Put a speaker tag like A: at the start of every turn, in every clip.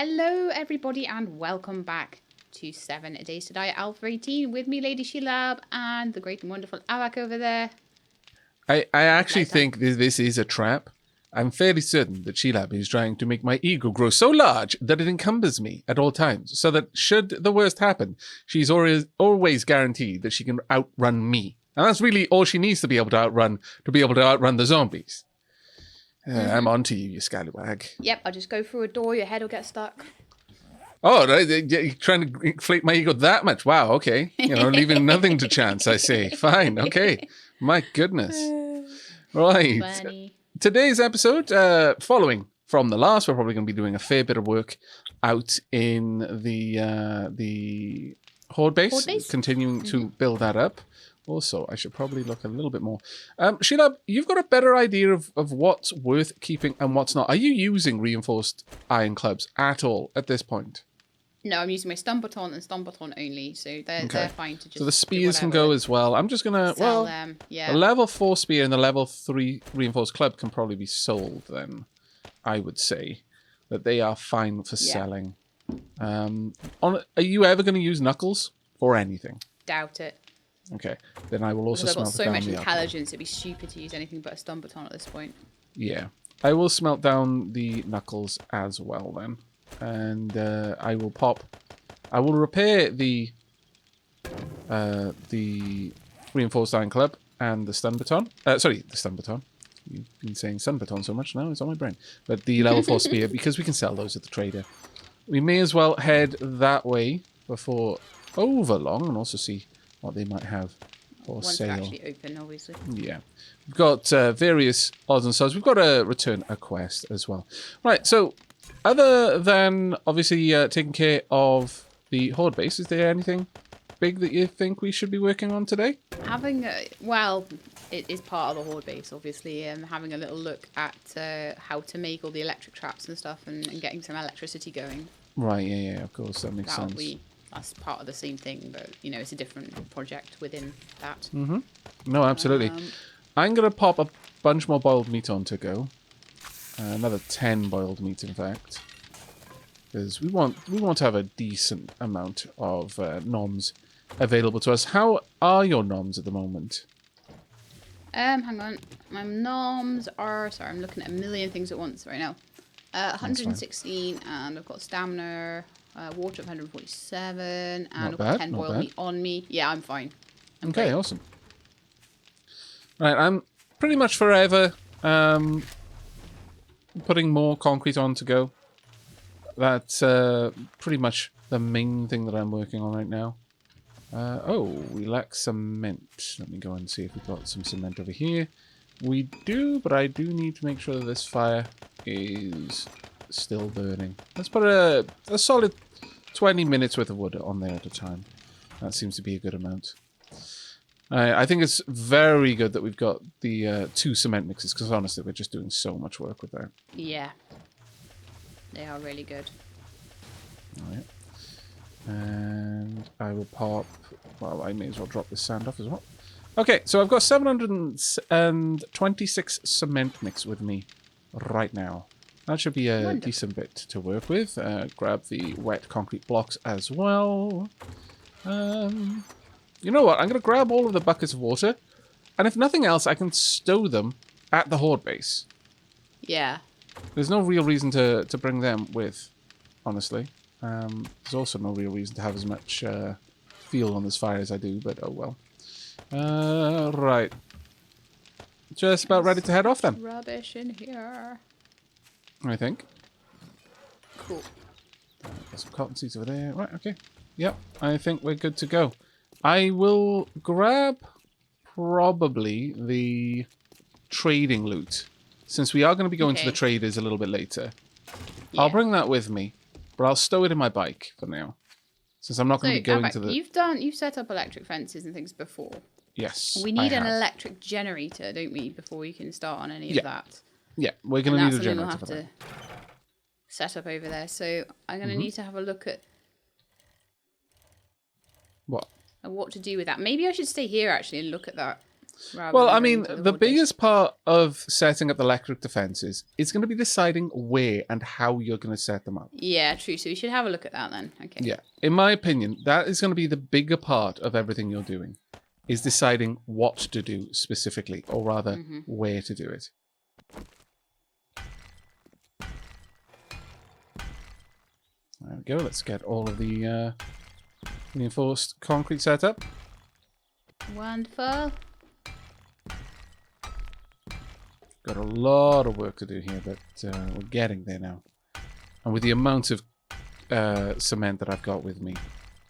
A: Hello everybody and welcome back to 7 Days to Die Alpha 18 with me, Lady Shelab, and the great and wonderful Aavak over there.
B: I actually think this is a trap. I'm fairly certain that Shelab is trying to make my ego grow so large that it encumbers me at all times, so that should the worst happen, she's always guaranteed that she can outrun me. And that's really all she needs to be able to outrun the zombies. I'm on to you, you scallywag.
A: Yep, I'll just go through a door, your head will get stuck.
B: Oh, you're trying to inflate my ego that much? Wow, okay. Leaving nothing to chance, I say. Fine, okay. My goodness. Right.
A: Funny.
B: Today's episode, following from the last, we're probably going to be doing a fair bit of work out in the horde base? Continuing to build that up. Also, I should probably look a little bit more. Shelab, you've got a better idea of what's worth keeping and what's not. Are you using reinforced iron clubs at all at this point?
A: No, I'm using my stun baton and stun baton only, so they're fine to just.
B: So the spears can go as well. I'm just gonna
A: sell them. Yeah.
B: The level 4 spear and the level 3 reinforced club can probably be sold. Then, I would say that they are fine for selling. Are you ever going to use knuckles for anything?
A: Doubt it.
B: Okay, then I will also smelt
A: I've got so much intelligence,
B: alcohol.
A: it'd be stupid to use anything but a stun baton at this point.
B: Yeah, I will smelt down the knuckles as well then. And I will repair the reinforced iron club and the stun baton. The stun baton. You've been saying stun baton so much now, it's on my brain. But the level 4 spear, because we can sell those at the trader. We may as well head that way before overlong and also see what they might have for sale.
A: Once they're actually open, obviously.
B: Yeah. We've got various odds and sods. We've got to return a quest as well. Right, so other than obviously taking care of the horde base, is there anything big that you think we should be working on today?
A: It is part of the horde base, obviously, and having a little look at how to make all the electric traps and stuff and getting some electricity going.
B: Right, yeah, of course, that makes sense.
A: That's part of the same thing, but, it's a different project within that.
B: Mm-hmm. No, absolutely. I'm going to pop a bunch more boiled meat on to go. Another 10 boiled meat, in fact. Because we want to have a decent amount of noms available to us. How are your noms at the moment?
A: Hang on. My noms are... Sorry, I'm looking at a million things at once right now. 116, and I've got stamina... water of 147, and I've got 10 boiled meat on me. Yeah, I'm fine. I'm
B: okay,
A: great.
B: Awesome. Right, I'm pretty much forever putting more concrete on to go. That's pretty much the main thing that I'm working on right now. We lack cement. Let me go and see if we've got some cement over here. We do, but I do need to make sure that this fire is still burning. Let's put a solid 20 minutes worth of wood on there at a time. That seems to be a good amount. I think it's very good that we've got the 2 cement mixes, because honestly, we're just doing so much work with that.
A: Yeah. They are really good.
B: Alright. And I will pop... Well, I may as well drop this sand off as well. Okay, so I've got 726 cement mix with me right now. That should be a decent bit to work with. Grab the wet concrete blocks as well. You know what? I'm going to grab all of the buckets of water. And if nothing else, I can stow them at the horde base.
A: Yeah.
B: There's no real reason to bring them with, honestly. There's also no real reason to have as much fuel on this fire as I do, but oh well. Right. Just about ready to head off then.
A: Rubbish in here.
B: I think.
A: Cool.
B: Got some cotton seeds over there. Right, okay. Yep, I think we're good to go. I will grab probably the trading loot, since we are going to be going to the traders a little bit later. Yeah. I'll bring that with me, but I'll stow it in my bike for now, since I'm not going to be going to the...
A: You've set up electric fences and things before.
B: Yes,
A: we need an electric generator, don't we, before we can start on any of that.
B: Yeah, we're going to need a generator.
A: We'll have to set up over there. So I'm going to need to have a look at
B: what
A: to do with that. Maybe I should stay here actually and look at that. rather
B: Well,
A: than
B: I
A: going
B: mean,
A: to
B: the
A: horde base.
B: biggest part of setting up the electric defenses is going to be deciding where and how you're going to set them up.
A: Yeah, true. So we should have a look at that then. Okay.
B: Yeah, in my opinion, that is going to be the bigger part of everything you're doing, is deciding what to do specifically, or rather, where to do it. There we go. Let's get all of the reinforced concrete set up.
A: Wonderful.
B: Got a lot of work to do here, but we're getting there now. And with the amount of cement that I've got with me,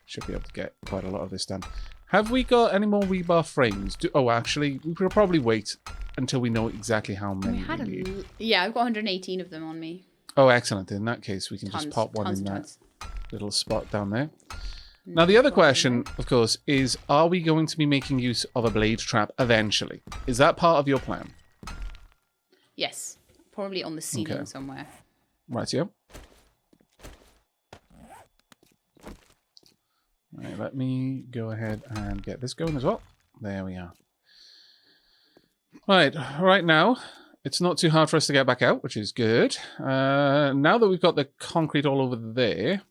B: should be able to get quite a lot of this done. Have we got any more rebar frames? Oh, actually, we could probably wait until we know exactly how many we need.
A: Yeah, I've got 118 of them on me.
B: Oh, excellent. In that case, we can just pop one in that little spot down there. Now, the other question, of course, is, are we going to be making use of a blade trap eventually? Is that part of your plan?
A: Yes. Probably on the ceiling somewhere.
B: Right, yeah. Right, let me go ahead and get this going as well. There we are. Right now, it's not too hard for us to get back out, which is good. Now that we've got the concrete all over there,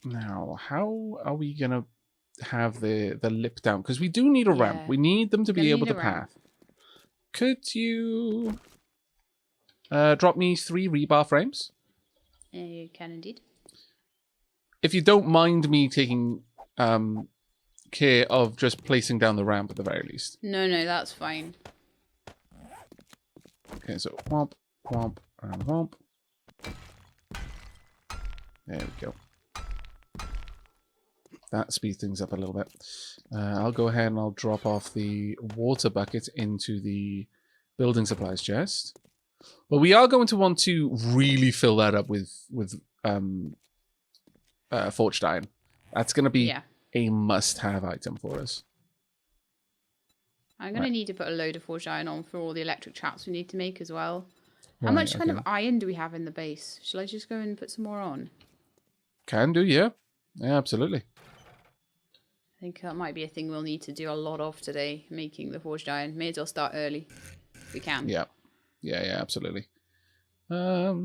B: now, how are we going to have the lip down? Because we do need a ramp. We need them to be able to path. Could you drop me 3 rebar frames?
A: You can indeed.
B: If you don't mind me taking care of just placing down the ramp at the very least.
A: No, that's fine.
B: Okay, so whomp, whomp, and whomp. There we go. That speeds things up a little bit. I'll go ahead and I'll drop off the water bucket into the building supplies chest. But we are going to want to really fill that up with forged iron. That's going to be a must-have item for us.
A: I'm going to need to put a load of forged iron on for all the electric traps we need to make as well. How much kind of iron do we have in the base? Shall I just go and put some more on?
B: Can do, yeah. Yeah, absolutely.
A: I think that might be a thing we'll need to do a lot of today, making the forged iron. May as well start early if we can.
B: Yeah. Yeah, absolutely. Now,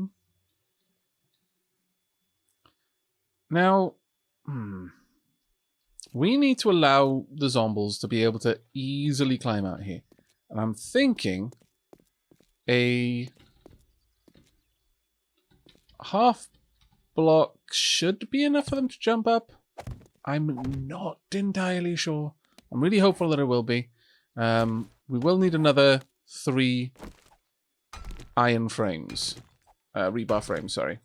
B: we need to allow the zombies to be able to easily climb out here. And I'm thinking a half block should be enough for them to jump up. I'm not entirely sure. I'm really hopeful that it will be. We will need another 3 iron frames. Rebar frames, sorry.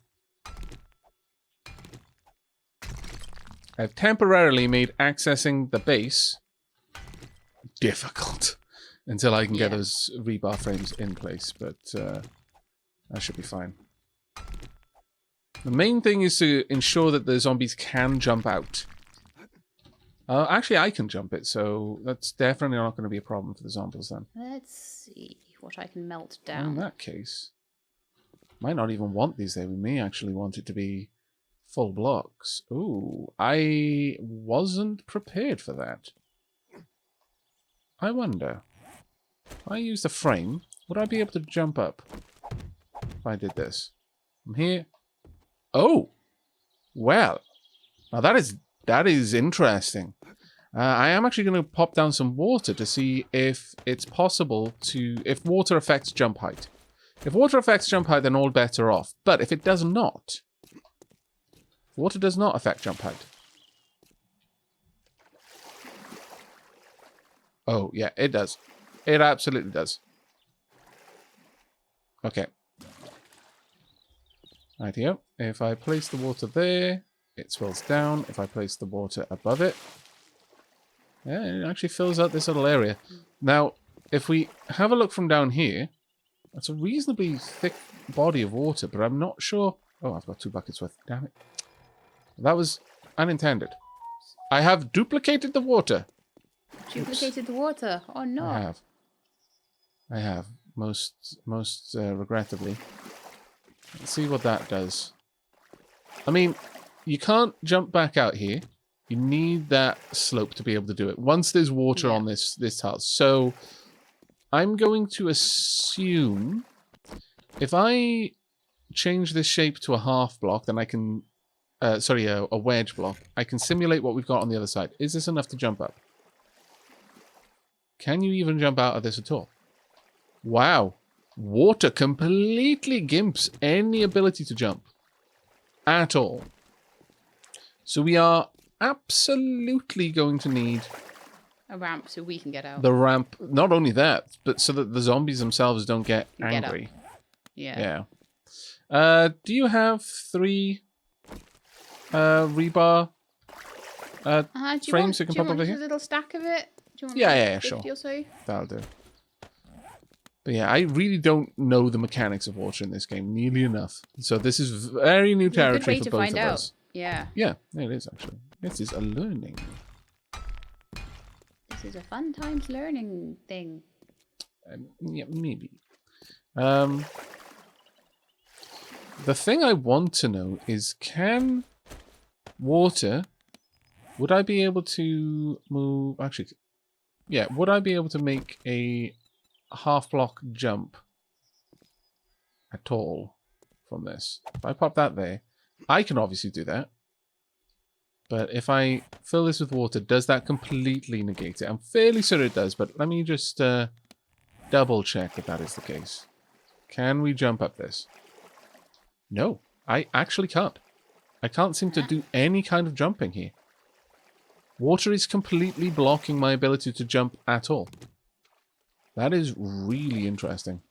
B: I've temporarily made accessing the base difficult until I can get those rebar frames in place, but that should be fine. The main thing is to ensure that the zombies can jump out. Actually, I can jump it, so that's definitely not going to be a problem for the zombies then.
A: Let's see what I can melt down.
B: In that case, might not even want these there. We may actually want it to be full blocks. Ooh, I wasn't prepared for that. I wonder, if I use the frame, would I be able to jump up if I did this? From here. Oh! Well, now that is interesting. I am actually going to pop down some water to see if it's possible to... if water affects jump height. If water affects jump height, then all better off. But if it does not... water does not affect jump height. Oh, yeah, it does. It absolutely does. Okay. Right here. If I place the water there, it swells down. If I place the water above it, yeah, it actually fills out this little area. Now, if we have a look from down here, that's a reasonably thick body of water, but I'm not sure... oh, I've got 2 buckets worth. Damn it. That was unintended. I have duplicated the water.
A: Duplicated the water? Oh, no.
B: I have. Most regrettably. Let's see what that does. I mean, you can't jump back out here. You need that slope to be able to do it. Once there's water on this tile. So I'm going to assume if I change this shape to a half block, then I can... sorry, a wedge block. I can simulate what we've got on the other side. Is this enough to jump up? Can you even jump out of this at all? Wow. Water completely gimps any ability to jump. At all. So we are absolutely going to need...
A: a ramp so we can get out.
B: The ramp. Not only that, but so that the zombies themselves don't get angry.
A: Yeah.
B: Do you have 3 rebar frames you can pop over here?
A: A little stack of it? Do you want
B: Yeah,
A: 50
B: sure.
A: or so?
B: That'll do. But yeah, I really don't know the mechanics of water in this game nearly enough. So this is very new territory for both of us.
A: Yeah.
B: Yeah, it is actually. This is a learning.
A: This is a fun times learning thing.
B: Yeah, maybe. The thing I want to know is, can water... Would I be able to move... Actually, yeah, would I be able to make a half block jump at all from this? If I pop that there, I can obviously do that. But if I fill this with water, does that completely negate it? I'm fairly sure it does, but let me just double check that that is the case. Can we jump up this? No, I actually can't. I can't seem to do any kind of jumping here. Water is completely blocking my ability to jump at all. That is really interesting.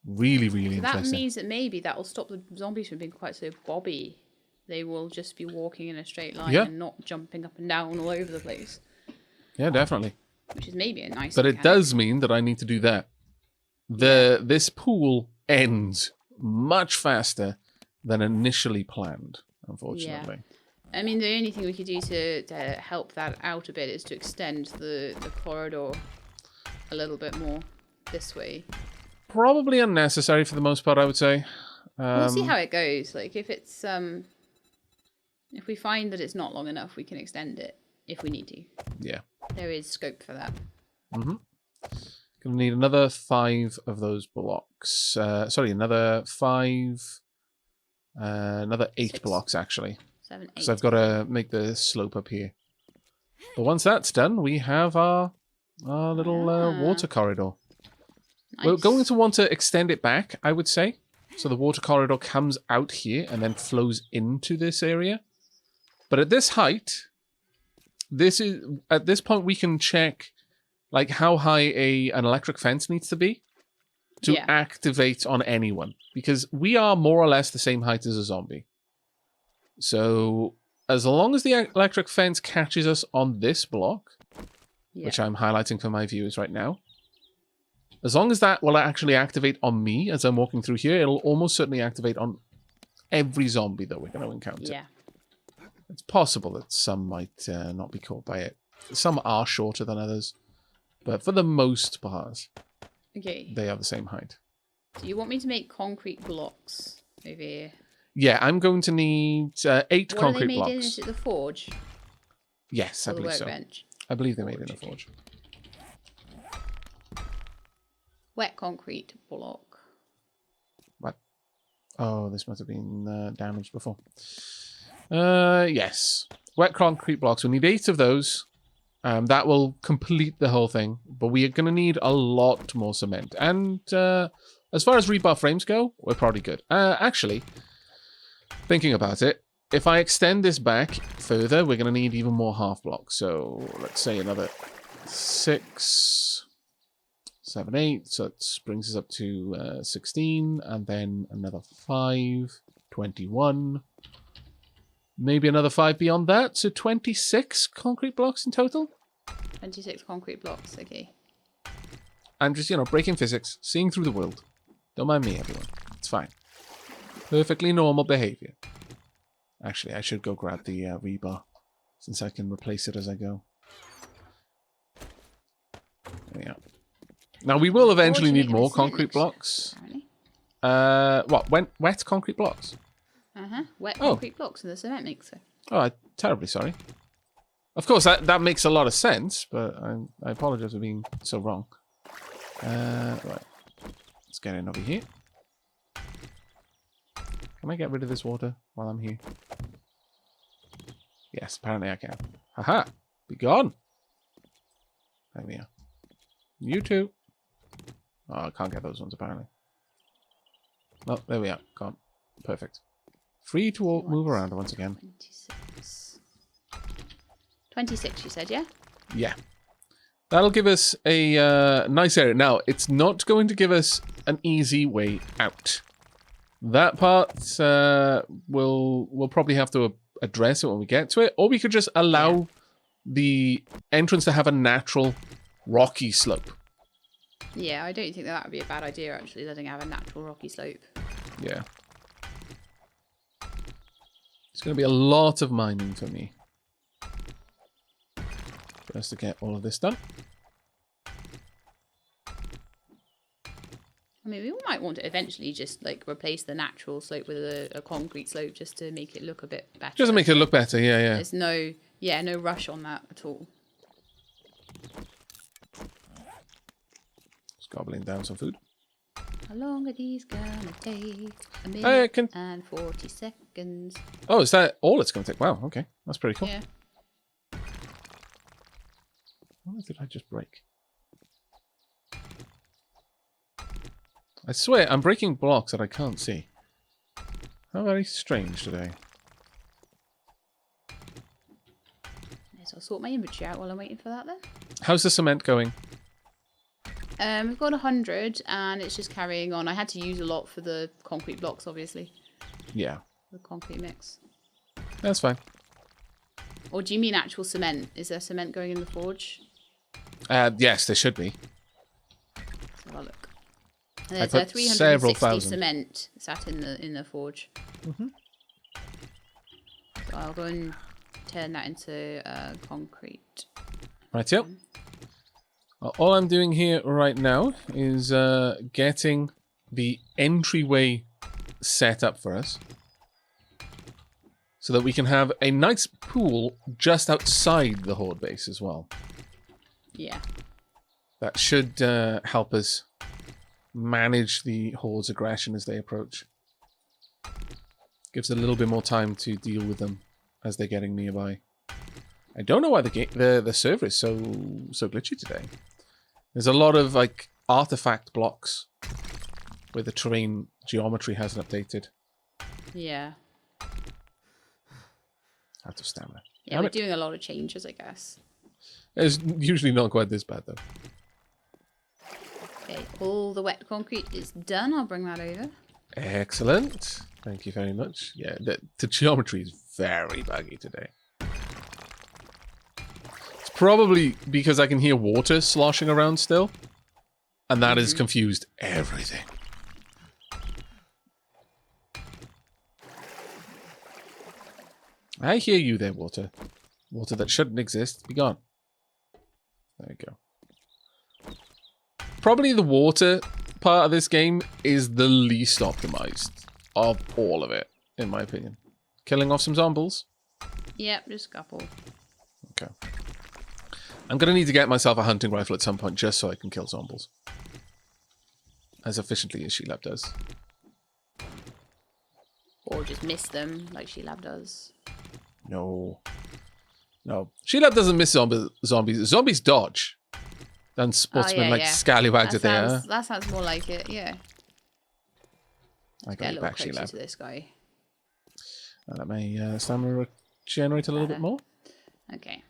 B: Really, really interesting.
A: That means that maybe that will stop the zombies from being quite so bobby. They will just be walking in a straight line and not jumping up and down all over the place.
B: Yeah, definitely.
A: Which is maybe a nice
B: But it does mean that I need to do that. This pool ends much faster than initially planned, unfortunately.
A: Yeah. I mean, the only thing we could do to help that out a bit is to extend the corridor a little bit more this way.
B: Probably unnecessary for the most part, I would say.
A: We'll see how it goes. Like, if it's if we find that it's not long enough, we can extend it if we need to.
B: Yeah.
A: There is scope for that.
B: Mm-hmm. Gonna need another 5 of those blocks. Sorry, another 5... another 8
A: 6.
B: blocks, actually.
A: 7, 8.
B: Because I've got to make the slope up here. But once that's done, we have our little water corridor.
A: Nice.
B: We're going to want to extend it back, I would say. So the water corridor comes out here and then flows into this area. But at this height, at this point we can check like how high an electric fence needs to be to activate on anyone. Because we are more or less the same height as a zombie. So as long as the electric fence catches us on this block, which I'm highlighting for my viewers right now, as long as that will actually activate on me as I'm walking through here, it'll almost certainly activate on every zombie that we're going to encounter.
A: Yeah.
B: It's possible that some might not be caught by it. Some are shorter than others, but for the most part, they are the same height.
A: Do you want me to make concrete blocks over here?
B: Yeah, I'm going to need 8 concrete blocks.
A: What are they made in? Is it the forge?
B: Yes, I believe so. I believe they're made in the forge.
A: Wet concrete block.
B: What? Oh, this must have been damaged before. Yes. Wet concrete blocks. We need 8 of those. That will complete the whole thing. But we are going to need a lot more cement. And as far as rebar frames go, we're probably good. Actually, thinking about it, if I extend this back further, we're going to need even more half blocks. So let's say another 6, 7, 8. So that brings us up to 16. And then another 5, 21. Maybe another 5 beyond that. So 26 concrete blocks in total.
A: 26 concrete blocks, okay.
B: I'm just, breaking physics, seeing through the world. Don't mind me, everyone. It's fine. Perfectly normal behavior. Actually, I should go grab the rebar, since I can replace it as I go. There we go. Now, we will eventually need more concrete blocks. What? Wet concrete blocks?
A: Wet concrete blocks in the cement mixer.
B: Oh, I'm terribly sorry. Of course, that makes a lot of sense, but I apologize for being so wrong. Right. Let's get in over here. Can I get rid of this water while I'm here? Yes, apparently I can. Haha! Be gone! There we are. You too. Oh, I can't get those ones apparently. Oh, there we are. Gone. Perfect. Free to move around once again.
A: 26. 26, you said, yeah?
B: Yeah. That'll give us a nice area. Now, it's not going to give us an easy way out. That part we'll probably have to address it when we get to it, or we could just allow the entrance to have a natural rocky slope.
A: Yeah, I don't think that would be a bad idea, actually, letting it have a natural rocky slope.
B: Yeah. It's going to be a lot of mining for me. Just to get all of this done.
A: I mean, we might want to eventually just, like, replace the natural slope with a concrete slope just to make it look a bit better.
B: Just to make it look better, yeah.
A: There's no rush on that at all.
B: Just gobbling down some food.
A: How long are these gonna take? A minute and 40 seconds.
B: Oh, is that all it's going to take? Wow, okay. That's pretty cool.
A: Yeah.
B: What did I just break? I swear, I'm breaking blocks that I can't see. How very strange today.
A: Yes, I'll sort my inventory out while I'm waiting for that then.
B: How's the cement going?
A: We've got 100 and it's just carrying on. I had to use a lot for the concrete blocks, obviously.
B: Yeah.
A: The concrete mix.
B: That's fine.
A: Or do you mean actual cement? Is there cement going in the forge?
B: Yes, there should be.
A: Let's have a look.
B: I
A: There's
B: put
A: 360 cement sat in the forge.
B: Mm-hmm.
A: So I'll go and turn that into concrete.
B: Right, yep. All I'm doing here right now is getting the entryway set up for us so that we can have a nice pool just outside the horde base as well.
A: Yeah.
B: That should help us manage the horde's aggression as they approach. Gives a little bit more time to deal with them as they're getting nearby. I don't know why the server is so glitchy today. There's a lot of like artifact blocks where the terrain geometry hasn't updated.
A: Yeah.
B: Out of stamina.
A: Yeah, we're doing a lot of changes, I guess.
B: It's usually not quite this bad though.
A: Okay, all the wet concrete is done. I'll bring that over.
B: Excellent. Thank you very much. Yeah, the geometry is very buggy today. It's probably because I can hear water sloshing around still. And that has confused everything. I hear you there, water. Water that shouldn't exist. Be gone. There you go. Probably the water part of this game is the least optimized of all of it, in my opinion. Killing off some zombies.
A: Yep, just a couple.
B: Okay. I'm going to need to get myself a hunting rifle at some point just so I can kill zombies. As efficiently as Shelab does.
A: Or just miss them like Shelab does.
B: No. No. Shelab doesn't miss zombies. Zombies dodge. And sportsmen scallywags that they are.
A: That sounds more like it, yeah.
B: I got it back, Shelab.
A: To this guy.
B: Let my stamina regenerate a little bit more.
A: Okay.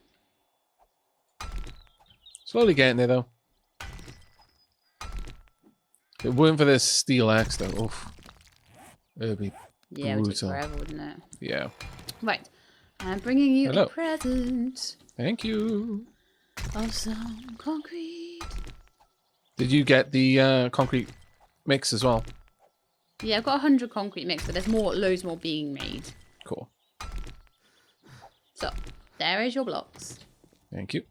B: Slowly getting there, though. If it weren't for this steel axe, though, oof. It would be brutal.
A: It would take forever, wouldn't it?
B: Yeah.
A: Right. I'm bringing you a present.
B: Thank you.
A: Of some concrete.
B: Did you get the concrete mix as well?
A: Yeah, I've got 100 concrete mix, but there's loads more being made.
B: Cool.
A: So, there is your blocks.
B: Thank you.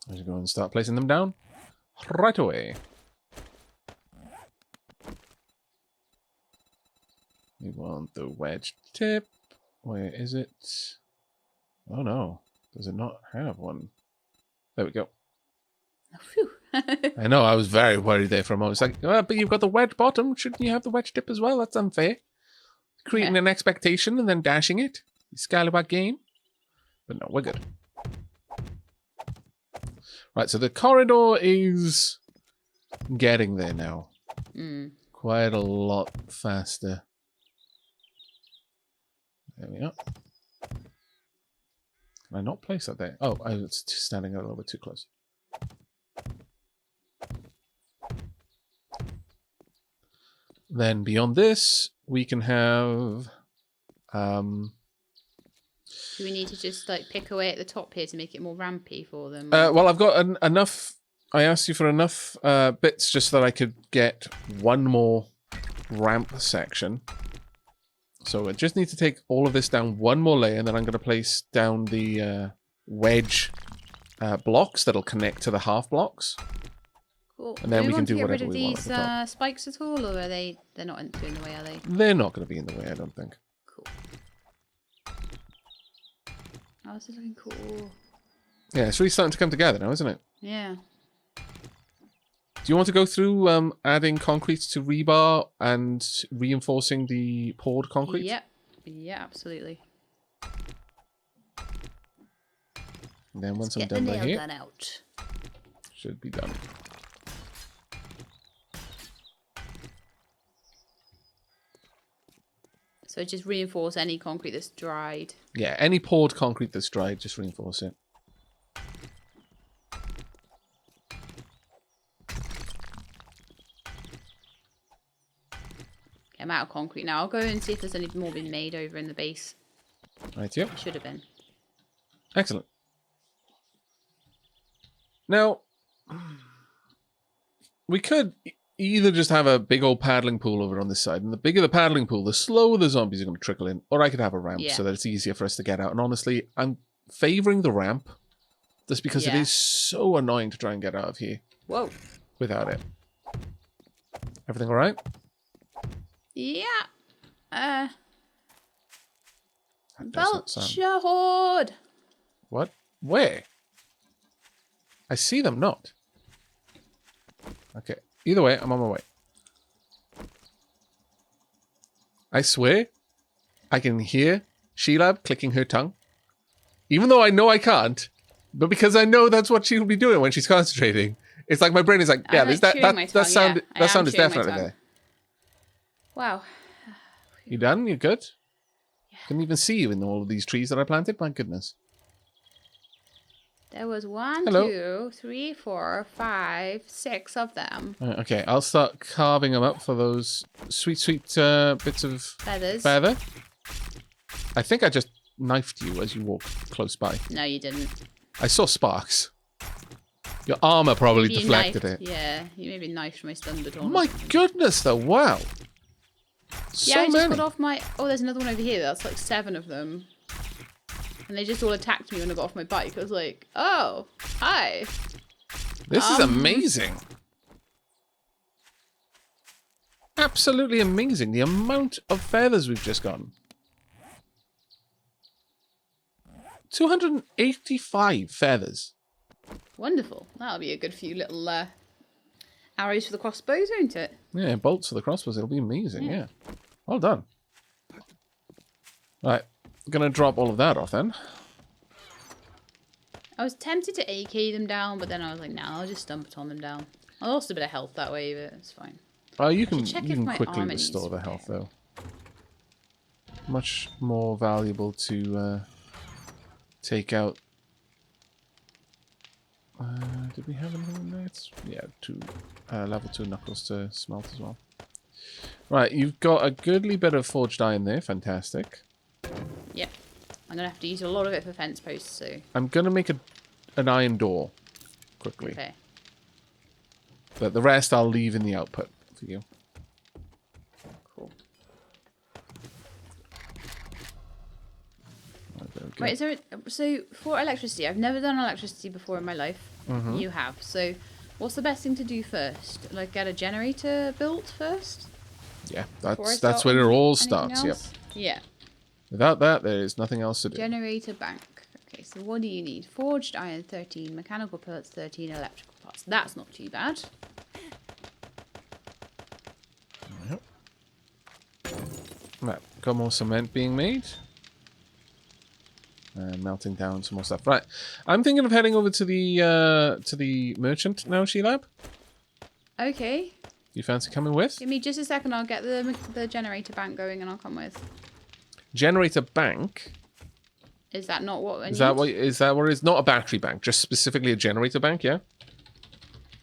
B: Let's go and start placing them down right away. We want the wedge tip. Where is it? Oh no. Does it not have one? There we go.
A: Oh, phew.
B: I know, I was very worried there for a moment. It's like, oh, but you've got the wedge bottom. Shouldn't you have the wedge tip as well? That's unfair. Creating an expectation and then dashing it. Scallywag game. But no, we're good. Right, so the corridor is getting there now. Quite a lot faster. There we are. Can I not place that there? Oh, I was standing a little bit too close. Then beyond this, we can have...
A: Do we need to just like pick away at the top here to make it more rampy for them?
B: Well, I've got enough... I asked you for enough bits just so that I could get one more ramp section. So I just need to take all of this down one more layer, and then I'm going to place down the wedge blocks that'll connect to the half blocks.
A: Cool.
B: And then we can do
A: get rid
B: whatever
A: of
B: we want
A: these
B: at the top.
A: spikes at all, or are they're not in the way, are they?
B: They're not going to be in the way, I don't think.
A: Cool. Oh, this is looking cool.
B: Yeah, it's really starting to come together now, isn't it?
A: Yeah.
B: Do you want to go through adding concrete to rebar and reinforcing the poured concrete?
A: Yep. Yeah, absolutely.
B: And then once I'm
A: Get the
B: done by
A: nail
B: here,
A: gun out.
B: should be done.
A: So just reinforce any concrete that's dried.
B: Yeah, any poured concrete that's dried, just reinforce it.
A: I'm out of concrete now. I'll go and see if there's any more been made over in the base.
B: Right, yep.
A: Should have been.
B: Excellent. Now, we could either just have a big old paddling pool over on this side, and the bigger the paddling pool, the slower the zombies are going to trickle in, or I could have a ramp so that it's easier for us to get out. And honestly, I'm favouring the ramp just because it is so annoying to try and get out of here.
A: Whoa.
B: Without it. Everything all right?
A: Yeah. Vulture horde.
B: What? Where? I see them not. Okay. Either way, I'm on my way. I swear, I can hear Shelab clicking her tongue. Even though I know I can't, but because I know that's what she'll be doing when she's concentrating. It's like my brain is like, yeah, that sound is definitely there.
A: Wow.
B: You done? You good? Yeah. Couldn't even see you in all of these trees that I planted. My goodness.
A: There was 1,
B: Hello.
A: 2, 3, 4, 5, 6 of them.
B: Okay, I'll start carving them up for those sweet, sweet bits of feather. I think I just knifed you as you walked close by.
A: No, you didn't.
B: I saw sparks. Your armor probably deflected it.
A: Yeah, you maybe knifed my stun baton.
B: My goodness, though. Wow.
A: Yeah, I just got off my... Oh, there's another one over here. That's like 7 of them. And they just all attacked me when I got off my bike. I was like, oh, hi.
B: This is amazing. Absolutely amazing. The amount of feathers we've just gotten. 285 feathers.
A: Wonderful. That'll be a good few little arrows for the crossbows, won't it?
B: Yeah, bolts for the crossbows. It'll be amazing, yeah. Well done. Right. I'm going to drop all of that off then.
A: I was tempted to AK them down, but then I was like, nah, I'll just stump it on them down. I lost a bit of health that way, but it's fine.
B: You can quickly restore the health, though. Much more valuable to take out. Did we have anything in there? Level 2 knuckles to smelt as well. Right, you've got a goodly bit of forged iron there. Fantastic.
A: Yep. I'm going to have to use a lot of it for fence posts, so...
B: I'm going to make an iron door quickly.
A: Okay.
B: But the rest I'll leave in the output for you.
A: Cool.
B: Right,
A: is there... So, for electricity, I've never done electricity before in my life.
B: Mm-hmm.
A: You have. So, what's the best thing to do first? Like, get a generator built first?
B: Yeah, that's where it all starts, yep.
A: Yeah.
B: Without that, there is nothing else to do.
A: Generator bank. So what do you need? Forged iron 13, mechanical parts 13, electrical parts. That's not too bad.
B: Yep. Right, got more cement being made. And melting down some more stuff. Right, I'm thinking of heading over to the merchant now, Shelab.
A: Okay.
B: You fancy coming with?
A: Give me just a second. I'll get the generator bank going and I'll come with.
B: Generator bank?
A: Is that not what I need?
B: Is that what it is? Not a battery bank, just specifically a generator bank, yeah?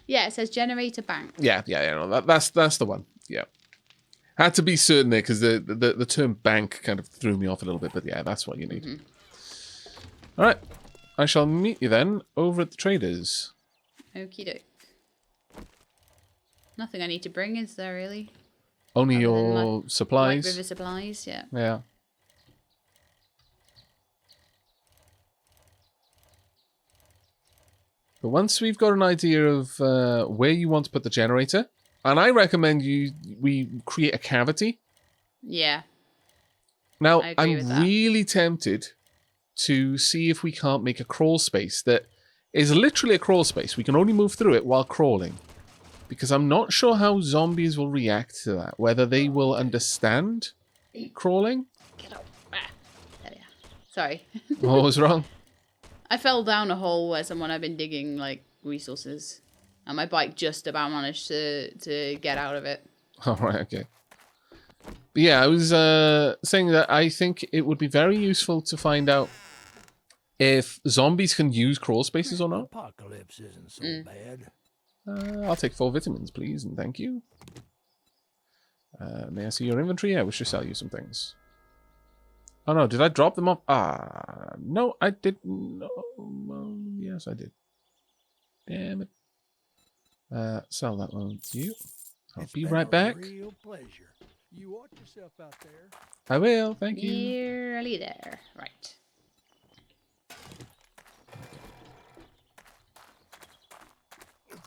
A: Yeah, it says generator bank.
B: Yeah, no, that's the one. Yeah. Had to be certain there because the term bank kind of threw me off a little bit, but yeah, that's what you need. All right. I shall meet you then over at the traders.
A: Okie doke. Nothing I need to bring, is there really?
B: Only
A: Other
B: your supplies.
A: River supplies, yeah.
B: Yeah. But once we've got an idea of where you want to put the generator, and I recommend we create a cavity.
A: Yeah.
B: Now,
A: I agree with that.
B: really tempted to see if we can't make a crawl space that is literally a crawl space. We can only move through it while crawling. Because I'm not sure how zombies will react to that. Whether they will understand crawling.
A: Get up. Ah, there you are. Sorry.
B: What was wrong?
A: I fell down a hole where someone had been digging like resources. And my bike just about managed to get out of it.
B: All right, okay. But yeah, I was saying that I think it would be very useful to find out if zombies can use crawl spaces or not.
C: Apocalypse isn't so bad.
B: I'll take 4 vitamins, please, and thank you. May I see your inventory? I wish to sell you some things. Oh no, did I drop them off? No, I didn't. No, well, yes, I did. Damn it. Sell that one to you. I'll be right back.
C: Real pleasure. You watch yourself out there.
B: I will, thank you.
A: Nearly there. Right.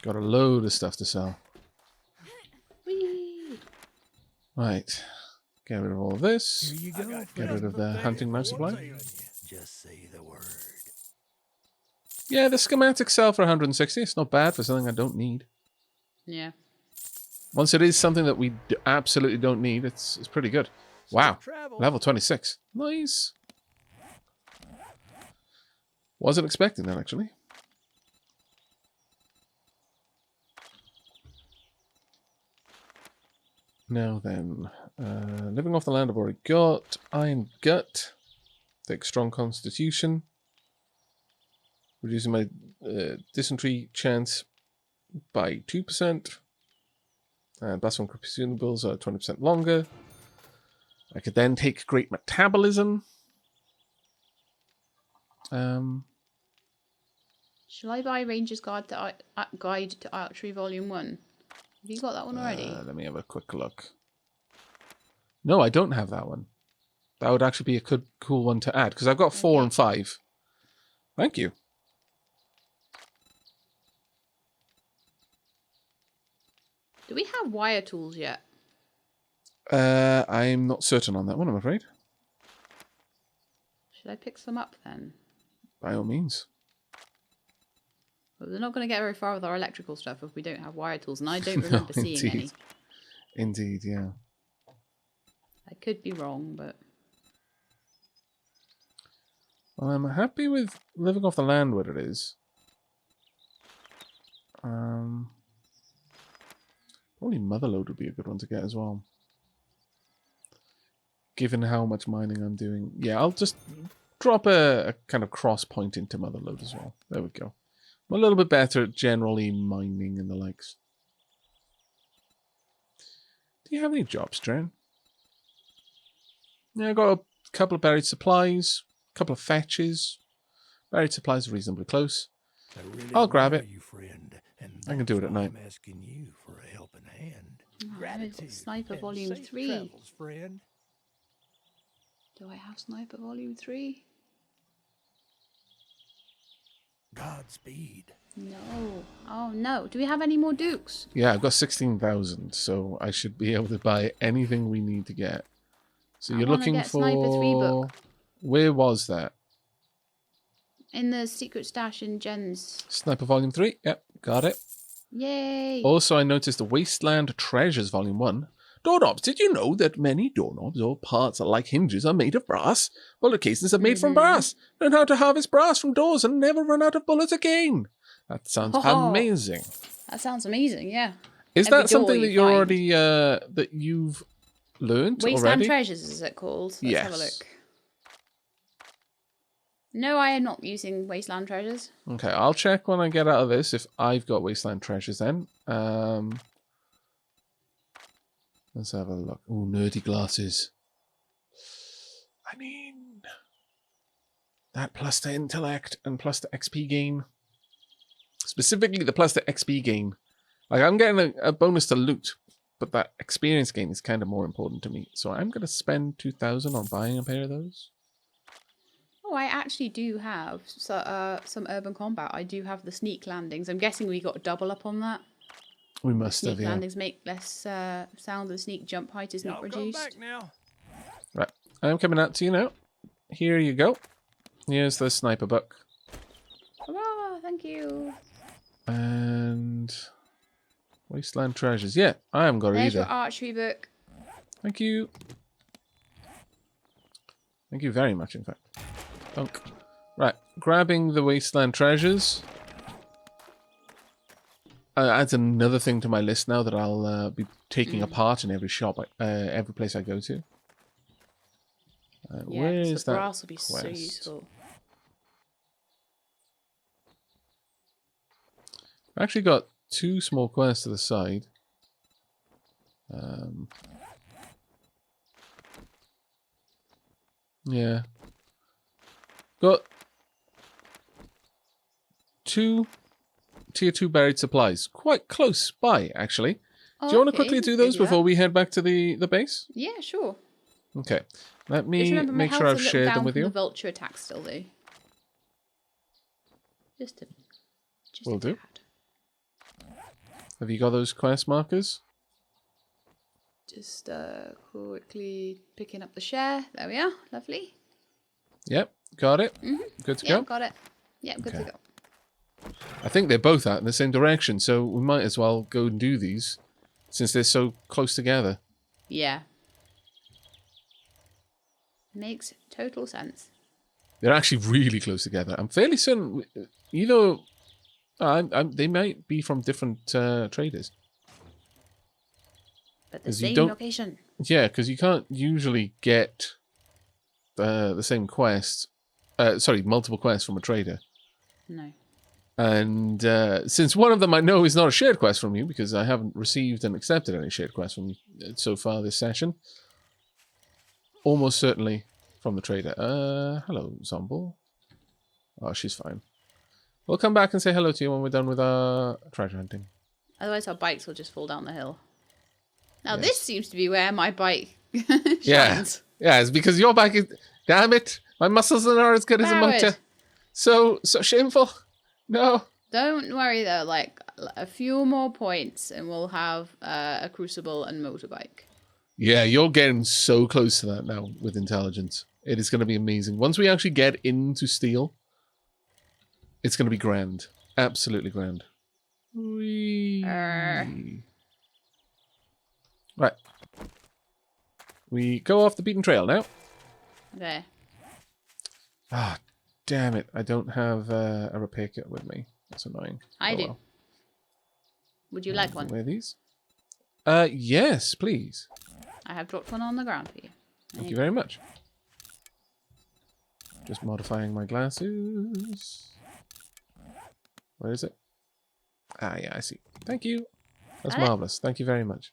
B: Got a load of stuff to sell.
A: Whee!
B: Right. Get rid of all this.
C: Here you go.
B: Get rid of the hunting knife supply.
C: Just say the word.
B: Yeah, the schematics sell for 160. It's not bad for something I don't need.
A: Yeah.
B: Once it is something that we absolutely don't need, it's pretty good. Wow. Level 26. Nice. Wasn't expecting that, actually. Now then, living off the land I've already got. Iron Gut. Take strong constitution. Reducing my dysentery chance by 2%. And blast from consumables are 20% longer. I could then take great metabolism.
A: Shall I buy Ranger's Guide to Archery Volume 1? Have you got that one already?
B: Let me have a quick look. No, I don't have that one. That would actually be a good, cool one to add, because I've got 4 and 5. Thank you.
A: Do we have wire tools yet?
B: I'm not certain on that one, I'm afraid.
A: Should I pick some up then?
B: By all means.
A: But we're not going to get very far with our electrical stuff if we don't have wire tools, and I don't remember seeing any.
B: Indeed, yeah.
A: I could be wrong, but...
B: Well, I'm happy with living off the land where it is. Probably Motherlode would be a good one to get as well. Given how much mining I'm doing. Yeah, I'll just drop a kind of cross point into Motherlode as well. There we go. I'm a little bit better at generally mining and the likes. Do you have any jobs, Dren? Yeah, I've got a couple of buried supplies, a couple of fetches. Buried supplies are reasonably close. I'll grab it. I can do it at night.
C: I'm asking you for a helping hand.
A: Gratitude. Sniper Volume 3.
C: Travels, friend.
A: Do I have Sniper Volume 3?
C: Godspeed.
A: No. Oh, no. Do we have any more Dukes?
B: Yeah, I've got 16,000, so I should be able to buy anything we need to get. So you're looking for...
A: Sniper 3 book.
B: Where was that?
A: In the secret stash in Jen's.
B: Sniper Volume 3. Yep, got it.
A: Yay!
B: Also, I noticed the Wasteland Treasures Volume 1. Doorknobs. Did you know that many doorknobs or parts like hinges are made of brass? Bullet casings are made from brass. Learn how to harvest brass from doors and never run out of bullets again. That sounds amazing.
A: That sounds amazing, yeah.
B: Is
A: Every
B: that something
A: door
B: that
A: you
B: you're
A: find.
B: already, that you've learned
A: Wasteland
B: already?
A: Treasures is it called? Let's have a
B: Yes.
A: look. No, I am not using Wasteland Treasures.
B: Okay, I'll check when I get out of this if I've got Wasteland Treasures then. Let's have a look. Ooh, nerdy glasses. I mean, that plus the intellect and plus the XP gain. Specifically the plus the XP gain. Like, I'm getting a bonus to loot, but that experience gain is kind of more important to me. So I'm going to spend 2,000 on buying a pair of those.
A: Oh, I actually do have some urban combat. I do have the sneak landings. I'm guessing we got a double up on that.
B: We must
A: Sneak
B: have, yeah.
A: landings make less sound. The sneak jump height is not
C: Y'all come
A: reduced.
C: back now.
B: Right, I'm coming out to you now. Here you go. Here's the sniper book.
A: Hurrah, thank you.
B: And Wasteland Treasures. Yeah, I haven't got it
A: There's
B: either.
A: your archery book.
B: Thank you. Thank you very much, in fact. Dunk. Right, grabbing the Wasteland Treasures. Adds another thing to my list now that I'll be taking apart in every shop, every place I go to.
A: Yeah,
B: where
A: 'cause
B: is
A: the
B: that
A: brass will be so
B: quest?
A: useful.
B: I've actually got 2 small quests to the side. Yeah. Got 2 tier 2 buried supplies. Quite close by, actually.
A: Oh,
B: Do you want to
A: okay,
B: quickly do
A: we can
B: those
A: do
B: before
A: that.
B: we head back to the base?
A: Yeah, sure.
B: Okay. Let
A: Just
B: me
A: remember, my
B: make sure
A: health's
B: I've
A: a little
B: shared
A: down
B: them with
A: from
B: you.
A: the vulture attack still, though. Just
B: Will
A: a
B: do.
A: tad.
B: Have you got those quest markers?
A: Just quickly picking up the share. There we are. Lovely.
B: Yep, got it. Good to
A: Yeah,
B: go.
A: got it. Yeah, good to
B: Okay.
A: go.
B: I think they're both out in the same direction, so we might as well go and do these since they're so close together.
A: Yeah. Makes total sense.
B: They're actually really close together. I'm fairly certain either they might be from different traders.
A: But the
B: 'Cause you
A: same
B: don't-
A: location.
B: Yeah, because you can't usually get the same quest. Sorry, multiple quests from a trader.
A: No.
B: And since one of them I know is not a shared quest from you, because I haven't received and accepted any shared quests from you so far this session, almost certainly from the trader. Hello, Zomble. Oh, she's fine. We'll come back and say hello to you when we're done with our treasure hunting.
A: Otherwise, our bikes will just fall down the hill. Now,
B: Yes.
A: this seems to be where my bike
B: Yeah.
A: shines.
B: Yeah, it's because your back is... Damn it! My muscles are not as good as a
A: Howard.
B: motor. So shameful. No.
A: Don't worry, though. Like, a few more points and we'll have a crucible and motorbike.
B: Yeah, you're getting so close to that now with intelligence. It is going to be amazing. Once we actually get into steel, it's going to be grand. Absolutely grand. Whee. Right. We go off the beaten trail now.
A: Okay.
B: Ah, damn it. I don't have a repair kit with me. That's annoying.
A: I
B: Oh,
A: do.
B: well.
A: Would you like one?
B: Wear these? Yes, please.
A: I have dropped one on the ground for you.
B: Thank you very much. Just modifying my glasses. Where is it? Ah, yeah, I see. Thank you. That's
A: Got it?
B: marvelous. Thank you very much.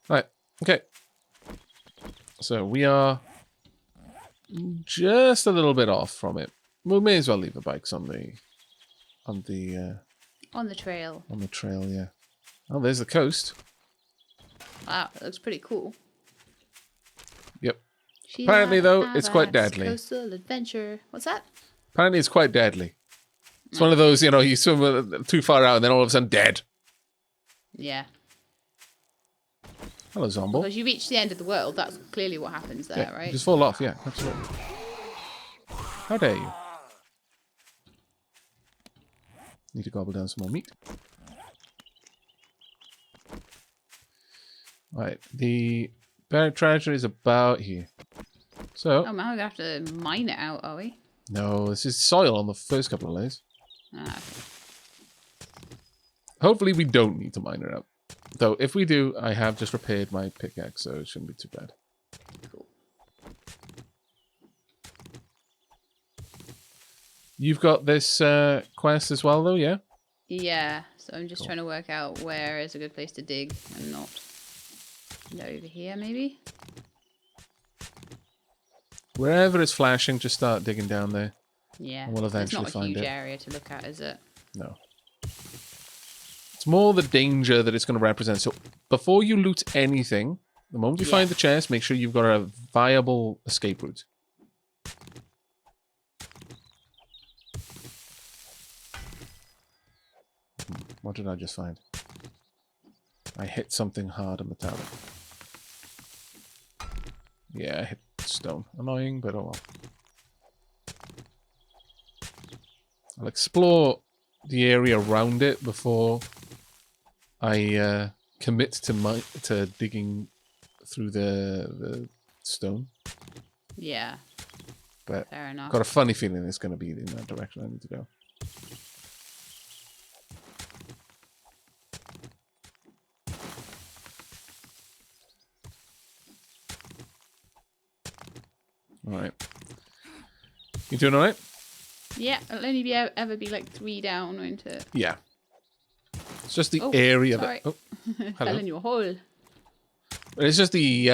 B: Right. Okay. So we are just a little bit off from it. We may as well leave the bikes on the
A: On the trail.
B: on the trail. Yeah. Oh, there's the coast.
A: Wow, it looks pretty cool.
B: Yep.
A: She
B: Apparently,
A: had
B: though, it's quite
A: Aavak's
B: deadly.
A: Coastal adventure. What's that?
B: Apparently, it's quite deadly. It's one of those, you swim too far out and then all of a sudden dead.
A: Yeah.
B: Hello, Zomble.
A: Because you reach the end of the world. That's clearly what happens there,
B: Yeah,
A: right?
B: just fall off. Yeah, absolutely. How dare you? Need to gobble down some more meat. Right, the buried treasure is about here. So,
A: Oh man, we're gonna have to mine it out, are we?
B: no, this is soil on the first couple of layers.
A: Ah, okay.
B: Hopefully we don't need to mine it out. Though, if we do, I have just repaired my pickaxe, so it shouldn't be too bad.
A: Cool.
B: You've got this quest as well, though, yeah?
A: Yeah, so I'm just
B: Cool.
A: trying to work out where is a good place to dig and not. Over here, maybe?
B: Wherever it's flashing, just start digging down there.
A: Yeah.
B: And we'll eventually
A: it's not a
B: find
A: huge
B: it.
A: area to look at, is it?
B: No. It's more the danger that it's going to represent. So before you loot anything, the moment you find the chest, make sure you've got a viable escape route. What did I just find? I hit something hard and metallic. Yeah, I hit stone. Annoying, but oh well. I'll explore the area around it before I commit to digging through the stone.
A: Yeah.
B: But
A: fair enough.
B: got a funny feeling it's going to be in that direction I need to go. Alright. You doing alright?
A: Yeah, it'll only be ever be like 3 down, won't it?
B: Yeah. It's just the area
A: sorry.
B: that... Oh,
A: Fell
B: hello.
A: in your hole.
B: It's just the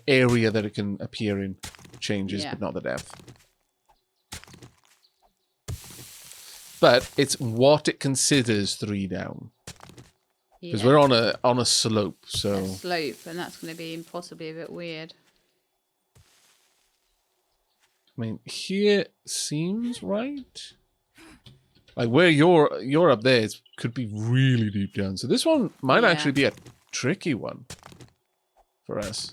B: area that it can appear in changes,
A: Yeah.
B: but not the depth. But it's what it considers 3 down. Because
A: Yeah.
B: we're on a slope, so...
A: A slope, and that's going to be possibly a bit weird.
B: I mean, here seems right. Like where you're up there, it could be really deep down. So this one might actually be a tricky one for us.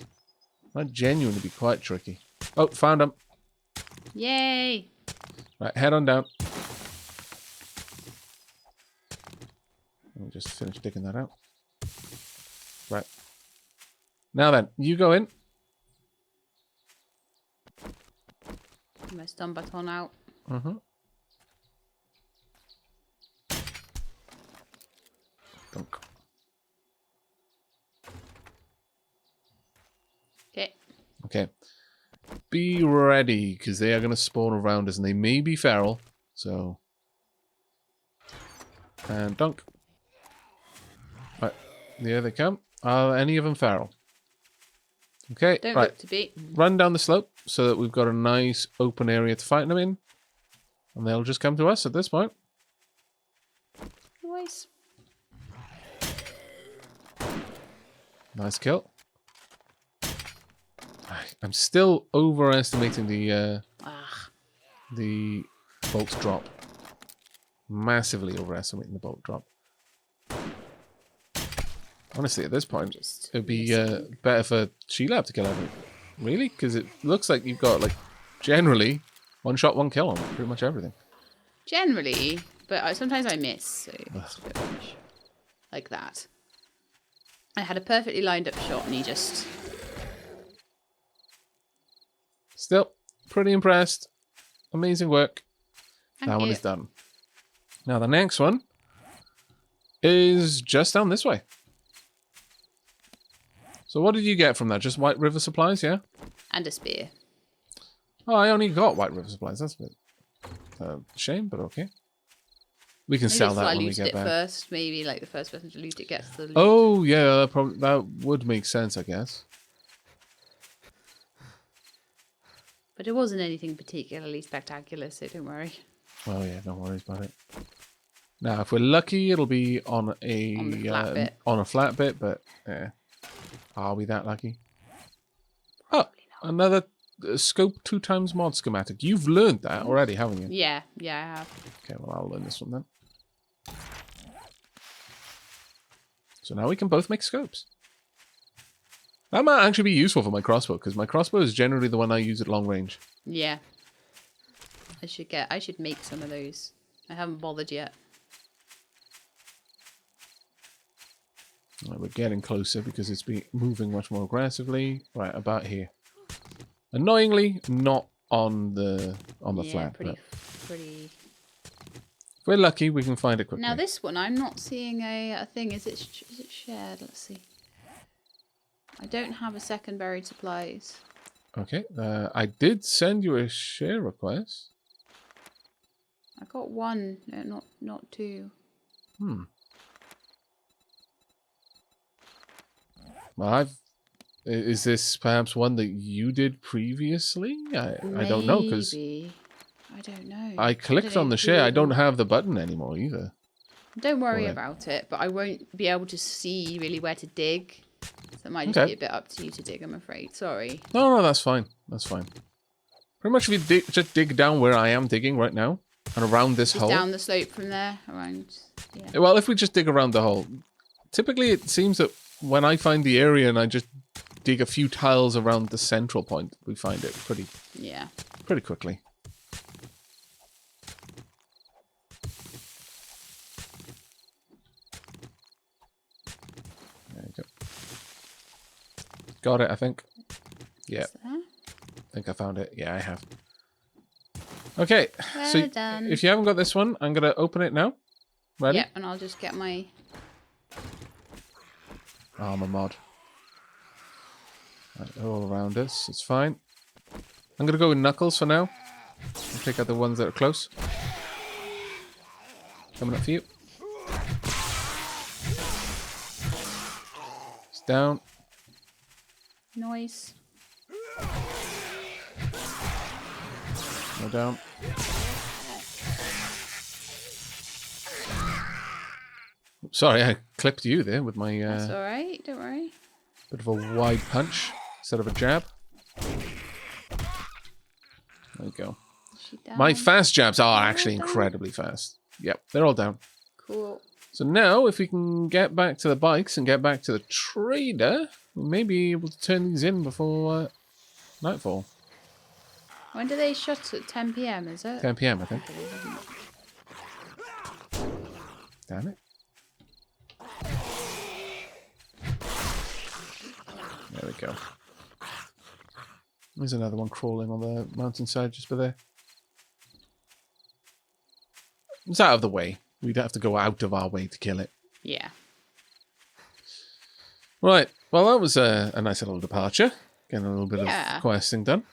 B: Might genuinely be quite tricky. Oh, found him.
A: Yay!
B: Right, head on down. Let me just finish digging that out. Right. Now then, you go in.
A: My stun baton out.
B: Mm-hmm. Dunk.
A: Okay.
B: Okay. Be ready, because they are going to spawn around us, and they may be feral, so... And dunk. Right, there they come. Are any of them feral? Okay,
A: Don't
B: right.
A: look to be.
B: Run down the slope, so that we've got a nice open area to fight them in. And they'll just come to us at this point.
A: Nice.
B: Nice kill. I'm still overestimating the bolt drop. Massively overestimating the bolt drop. Honestly, at this point,
A: Just
B: it'd be better for Shelab to kill everything. Really? Because it looks like you've got, like, generally, 1 shot, 1 kill on pretty much everything.
A: Generally, but sometimes I miss, so it's a bit rubbish. Like that. I had a perfectly lined up shot and he just...
B: Still, pretty impressed. Amazing work.
A: Thank
B: That one
A: you.
B: is done. Now, the next one is just down this way. So what did you get from that? Just White River supplies, yeah?
A: And a spear.
B: Oh, I only got White River supplies. That's a bit shame, but okay. We can
A: Maybe
B: sell
A: it's
B: that
A: I
B: when we
A: looted
B: get
A: it
B: back.
A: first. Maybe like the first person to loot it gets the loot.
B: Oh, yeah, that would make sense, I guess.
A: But it wasn't anything particularly spectacular, so don't worry.
B: Oh, yeah, no worries about it. Now, if we're lucky, it'll be on a
A: On the flat bit.
B: on a flat bit, but yeah. Are we that lucky? Oh, another scope 2 times mod schematic. You've learned that already, haven't you?
A: Yeah, I have.
B: Okay, well, I'll learn this one then. So now we can both make scopes. That might actually be useful for my crossbow, because my crossbow is generally the one I use at long range.
A: Yeah. I should make some of those. I haven't bothered yet.
B: Right, we're getting closer because it's been moving much more aggressively. Right, about here. Annoyingly, not on the flat.
A: Pretty,
B: But
A: pretty.
B: if we're lucky, we can find it quickly.
A: Now this one, I'm not seeing a thing. Is it shared? Let's see. I don't have a second buried supplies.
B: Okay, I did send you a share request.
A: I got one, no, not two.
B: Well, is this perhaps one that you did previously? I don't know, because
A: I don't know.
B: I clicked on the share. I don't have the button anymore either.
A: Don't worry about it, but I won't be able to see really where to dig. So it might just be a bit up to you to dig, I'm afraid. Sorry.
B: No, that's fine. That's fine. Pretty much if you just dig down where I am digging right now, and around this hole.
A: Down the slope from there, around, yeah.
B: Well, if we just dig around the hole, typically it seems that when I find the area and I just dig a few tiles around the central point, we find it pretty quickly. There you go. Got it, I think. Yeah. I think I found it. Yeah, I have. Okay, so
A: done.
B: If you haven't got this one, I'm going to open it now. Ready?
A: Yep, and I'll just get my...
B: Armor mod. Right, all around us. It's fine. I'm going to go with Knuckles for now. I'll take out the ones that are close. Coming up for you. It's down.
A: Noise.
B: Go down. Sorry, I clipped you there with my...
A: That's alright, don't worry.
B: Bit of a wide punch instead of a jab. There you go. My fast jabs are actually incredibly fast. Yep, they're all down.
A: Cool.
B: So now, if we can get back to the bikes and get back to the trader, we may be able to turn these in before nightfall.
A: When do they shut at 10 PM, is it?
B: 10 PM, I think. Damn it. There we go. There's another one crawling on the mountainside just by there. It's out of the way. We'd have to go out of our way to kill it.
A: Yeah.
B: Right. Well, that was a nice little departure. Getting a little bit of questing done.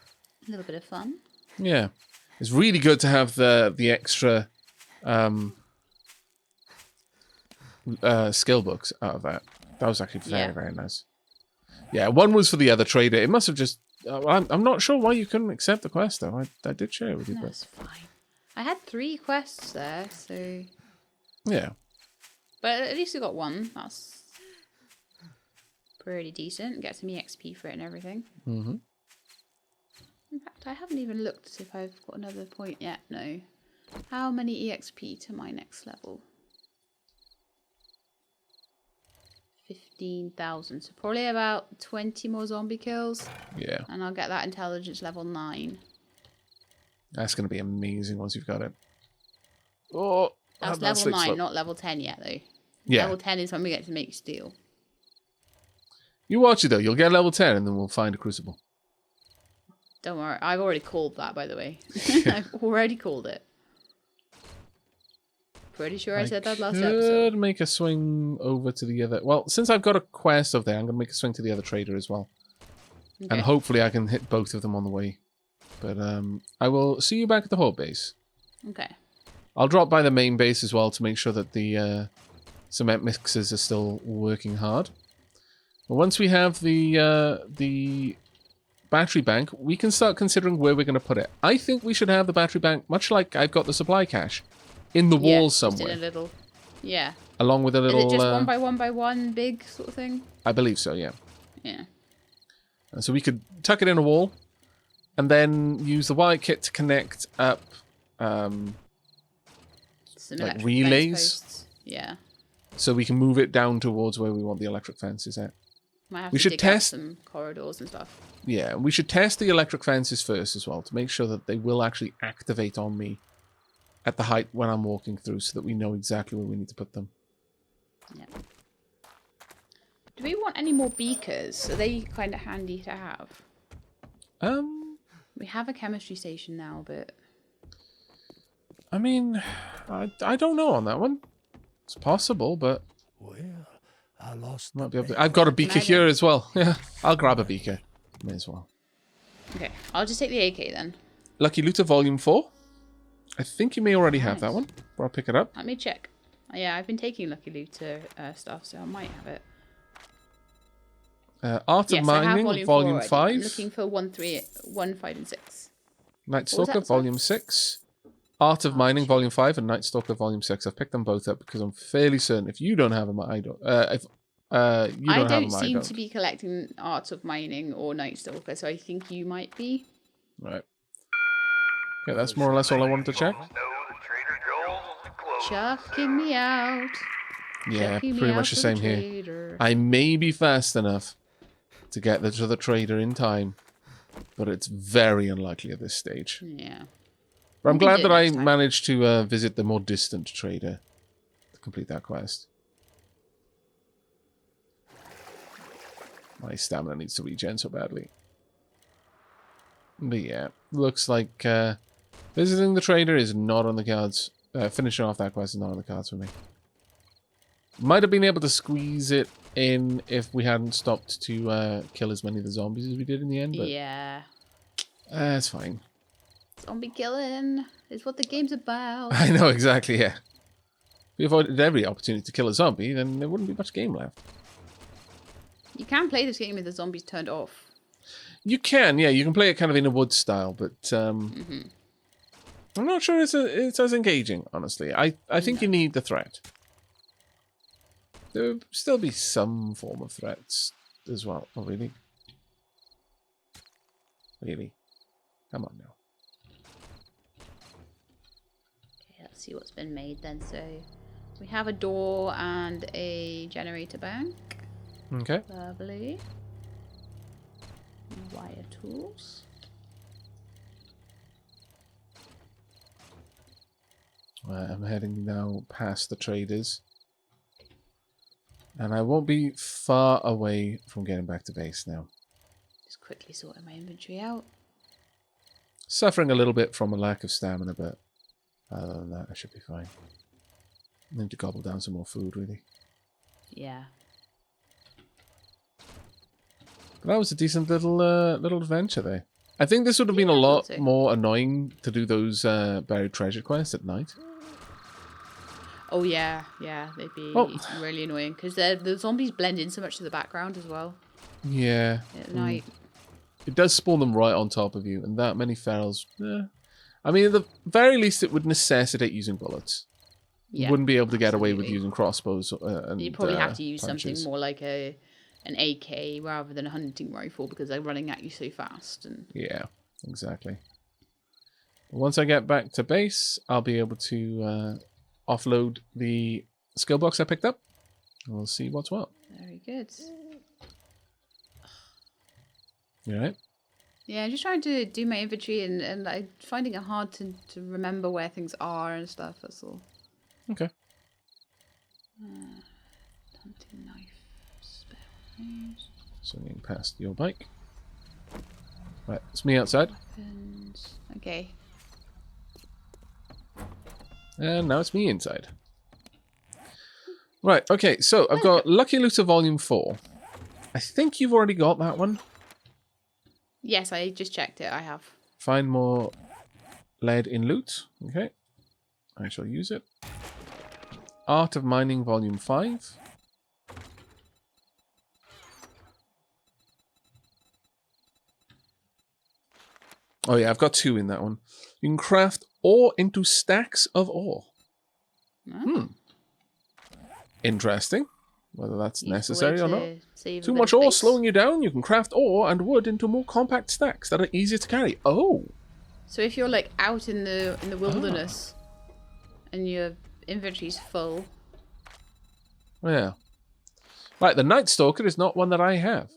A: A little bit of fun.
B: Yeah. It's really good to have the extra skill books out of that. That was actually very, very nice. Yeah, one was for the other trader. It must have just... I'm not sure why you couldn't accept the quest, though. I did share it with you.
A: That's fine. I had 3 quests there, so...
B: Yeah.
A: But at least we got one. That's pretty decent. Get some EXP for it and everything.
B: Mm-hmm.
A: In fact, I haven't even looked if I've got another point yet. No. How many EXP to my next level? 15,000. So probably about 20 more zombie kills.
B: Yeah.
A: And I'll get that intelligence level 9.
B: That's going to be amazing once you've got it. Oh,
A: that's level 9, not level 10 yet, though.
B: Yeah.
A: Level 10 is when we get to make steel.
B: You watch it, though. You'll get level 10, and then we'll find a crucible.
A: Don't worry. I've already called that, by the way. I've already called it. Pretty sure I said that last episode.
B: Could make a swing over to the other... Well, since I've got a quest over there, I'm going to make a swing to the other trader as well. Okay. And hopefully I can hit both of them on the way. But I will see you back at the horde base.
A: Okay.
B: I'll drop by the main base as well to make sure that the cement mixers are still working hard. But once we have the battery bank, we can start considering where we're going to put it. I think we should have the battery bank, much like I've got the supply cache, in the wall somewhere.
A: Just in a little... Yeah.
B: Along with a little...
A: Is it just 1 by 1 by 1 big sort of thing?
B: I believe so, yeah.
A: Yeah.
B: So we could tuck it in a wall and then use the wire kit to connect up like relays.
A: Yeah.
B: So we can move it down towards where we want the electric fences at.
A: Might have to dig out some corridors and stuff.
B: Yeah, we should test the electric fences first as well to make sure that they will actually activate on me at the height when I'm walking through so that we know exactly where we need to put them.
A: Yeah. Do we want any more beakers? Are they kind of handy to have? We have a chemistry station now, but...
B: I mean, I don't know on that one. It's possible, but...
C: Well, I lost
B: Might
C: the
B: be able to...
C: bet.
B: I've got a beaker
A: Maybe.
B: here as well. Yeah, I'll grab a beaker. May as well.
A: Okay, I'll just take the AK then.
B: Lucky Looter Volume 4. I think you may already have that
A: Nice.
B: one. But I'll pick it up.
A: Let me check. Yeah, I've been taking Lucky Looter stuff, so I might have it.
B: Art of
A: Yes, I have
B: Mining,
A: Volume 4
B: Volume
A: already.
B: 5.
A: I'm looking for 1, 3, 1, 5, and 6.
B: Night
A: What was
B: Stalker,
A: that, sorry?
B: Volume 6. Art of Mining,
A: check.
B: Volume 5, and Night Stalker, Volume 6. I've picked them both up because I'm fairly certain if you don't have them, I don't. If you
A: I
B: don't have
A: don't
B: them, I
A: seem
B: don't.
A: to be collecting Art of Mining or Night Stalker, so I think you might be.
B: Right. Okay, that's more or less all I wanted to check.
A: Chucking me out.
B: Yeah,
A: Chucking me
B: pretty
A: out
B: much the
A: to
B: same here.
A: trader.
B: I may be fast enough to get to the trader in time, but it's very unlikely at this stage.
A: Yeah.
B: But I'm
A: We can
B: glad
A: do it
B: that I
A: next time.
B: managed to visit the more distant trader to complete that quest. My stamina needs to regen so badly. But yeah, looks like visiting the trader is not on the cards. Finishing off that quest is not on the cards for me. Might have been able to squeeze it in if we hadn't stopped to kill as many of the zombies as we did in the end, but
A: Yeah.
B: it's fine.
A: Zombie killing is what the game's about.
B: I know, exactly, yeah. If we avoided every opportunity to kill a zombie, then there wouldn't be much game left.
A: You can play this game with the zombies turned off.
B: You can, yeah, you can play it kind of in a wood style, but I'm not sure it's as engaging, honestly. I think you need the threat. There would still be some form of threats as well. Oh, really? Really? Come on now.
A: Okay, let's see what's been made then. So we have a door and a generator bank.
B: Okay.
A: Lovely. Wire tools.
B: I'm heading now past the traders. And I won't be far away from getting back to base now.
A: Just quickly sorting my inventory out.
B: Suffering a little bit from a lack of stamina, but other than that, I should be fine. I need to gobble down some more food, really.
A: Yeah.
B: But that was a decent little adventure there. I think this would have been a
A: Yeah, I
B: lot
A: thought so.
B: more annoying to do those buried treasure quests at night.
A: Oh yeah, yeah, they'd be
B: Oh.
A: really annoying because the zombies blend in so much to the background as well
B: Yeah.
A: at night.
B: It does spawn them right on top of you, and that many ferals. I mean, at the very least, it would necessitate using bullets.
A: Yeah,
B: You wouldn't be able to get away with
A: absolutely.
B: using crossbows. And,
A: You'd probably have to use
B: punches.
A: something more like an AK rather than a hunting rifle because they're running at you so fast. And
B: Yeah, exactly. Once I get back to base, I'll be able to offload the skill box I picked up. And we'll see what's what.
A: very good.
B: You alright?
A: Yeah, I'm just trying to do my inventory and like finding it hard to remember where things are and stuff. That's all.
B: Okay.
A: Hunting knife, spells,
B: Swinging past your bike. Right, it's me outside.
A: weapons. Okay.
B: And now it's me inside. Right, okay, so I've got Lucky Looter Volume 4. I think you've already got that one.
A: Yes, I just checked it. I have.
B: Find more lead in loot. Okay. I shall use it. Art of Mining Volume 5. Oh yeah, I've got 2 in that one. You can craft ore into stacks of ore.
A: Oh,
B: Interesting. Whether that's
A: useful way
B: necessary or not.
A: to save a
B: Too
A: bit
B: much
A: of
B: ore
A: space.
B: slowing you down, you can craft ore and wood into more compact stacks that are easier to carry. Oh!
A: So if you're like out in the wilderness and your inventory's full,
B: Yeah. Right, the Night Stalker is not one that I have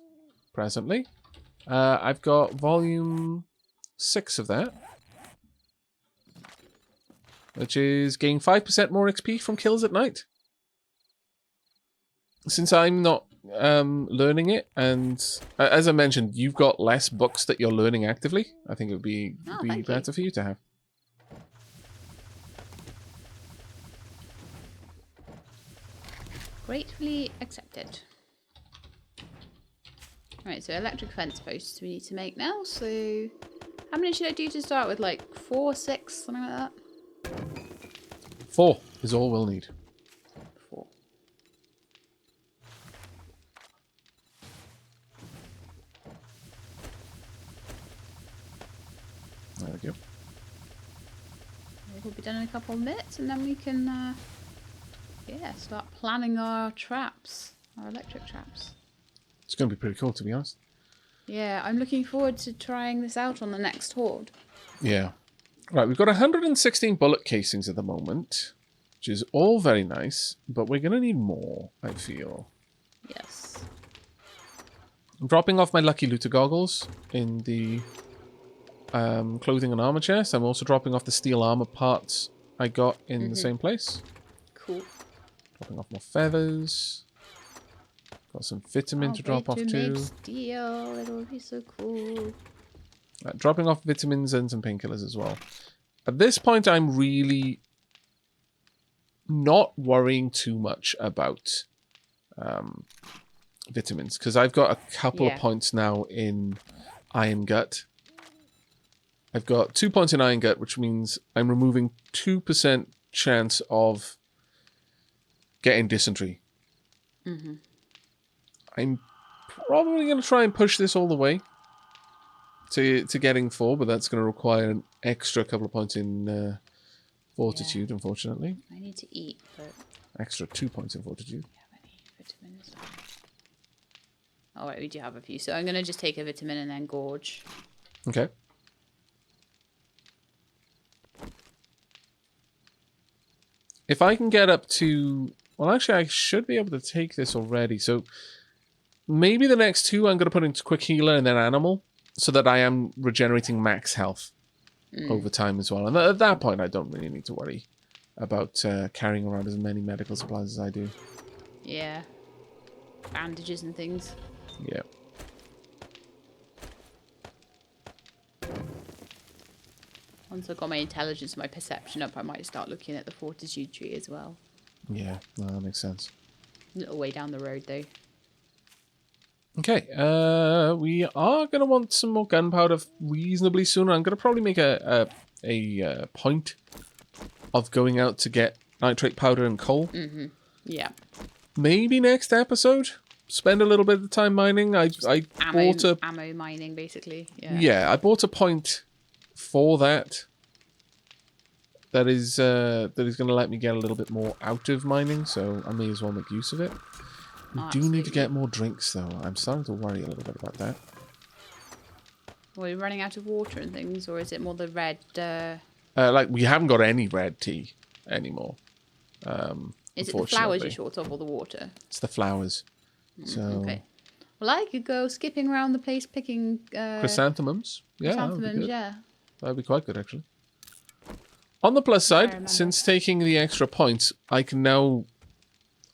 B: presently. I've got volume 6 of that. which is gain 5% more XP from kills at night. Since I'm not learning it, and as I mentioned, you've got less books that you're learning actively, I think it would be better for you to have.
A: Gratefully accepted. Right, so electric fence posts we need to make now. So how many should I do to start with? Like 4, 6, something like that?
B: 4 is all we'll need.
A: 4.
B: There we go.
A: We'll be done in a couple of minutes, and then we can, yeah, start planning our traps, our electric traps.
B: It's going to be pretty cool, to be honest.
A: Yeah, I'm looking forward to trying this out on the next horde.
B: Yeah. Right, we've got 116 bullet casings at the moment, which is all very nice, but we're going to need more, I feel.
A: Yes.
B: I'm dropping off my Lucky Looter goggles in the clothing and armor chest. I'm also dropping off the steel armor parts I got in the same place.
A: Cool.
B: Dropping off more feathers. Got some vitamin to drop off too.
A: Make steel. It'll be so cool.
B: Dropping off vitamins and some painkillers as well. At this point, I'm really not worrying too much about vitamins, because I've got a couple of points now in Iron Gut. I've got 2 points in Iron Gut, which means I'm removing 2% chance of getting dysentery. I'm probably going to try and push this all the way to getting 4, but that's going to require an extra couple of points in fortitude, unfortunately.
A: I need to eat, but...
B: Extra 2 points in fortitude.
A: Have any vitamins? Alright, we do have a few. So I'm going to just take a vitamin and then gorge.
B: Okay. If I can get up to... Well, actually, I should be able to take this already. So maybe the next 2 I'm going to put into Quick Healer and then Animal, so that I am regenerating max health over time as well. And at that point, I don't really need to worry about carrying around as many medical supplies as I do.
A: Yeah. Bandages and things.
B: Yeah.
A: Once I've got my intelligence and my perception up, I might start looking at the fortitude tree as well.
B: Yeah, no, that makes sense.
A: A little way down the road, though.
B: Okay, we are going to want some more gunpowder reasonably soon. I'm going to probably make a point of going out to get nitrate powder and coal.
A: Yeah.
B: Maybe next episode, spend a little bit of time mining. I bought a...
A: Ammo mining, basically. Yeah.
B: Yeah, I bought a point for that. That is going to let me get a little bit more out of mining, so I may as well make use of it. We do need to get more drinks, though. I'm starting to worry a little bit about that.
A: Are we running out of water and things, or is it more the red...
B: Like, we haven't got any red tea anymore.
A: Is it the flowers you're short of, or the water?
B: It's the flowers. So...
A: Okay. Well, I could go skipping around the place picking...
B: chrysanthemums. Yeah,
A: chrysanthemums,
B: that would be quite good, actually. On the plus side, since taking the extra points, I can now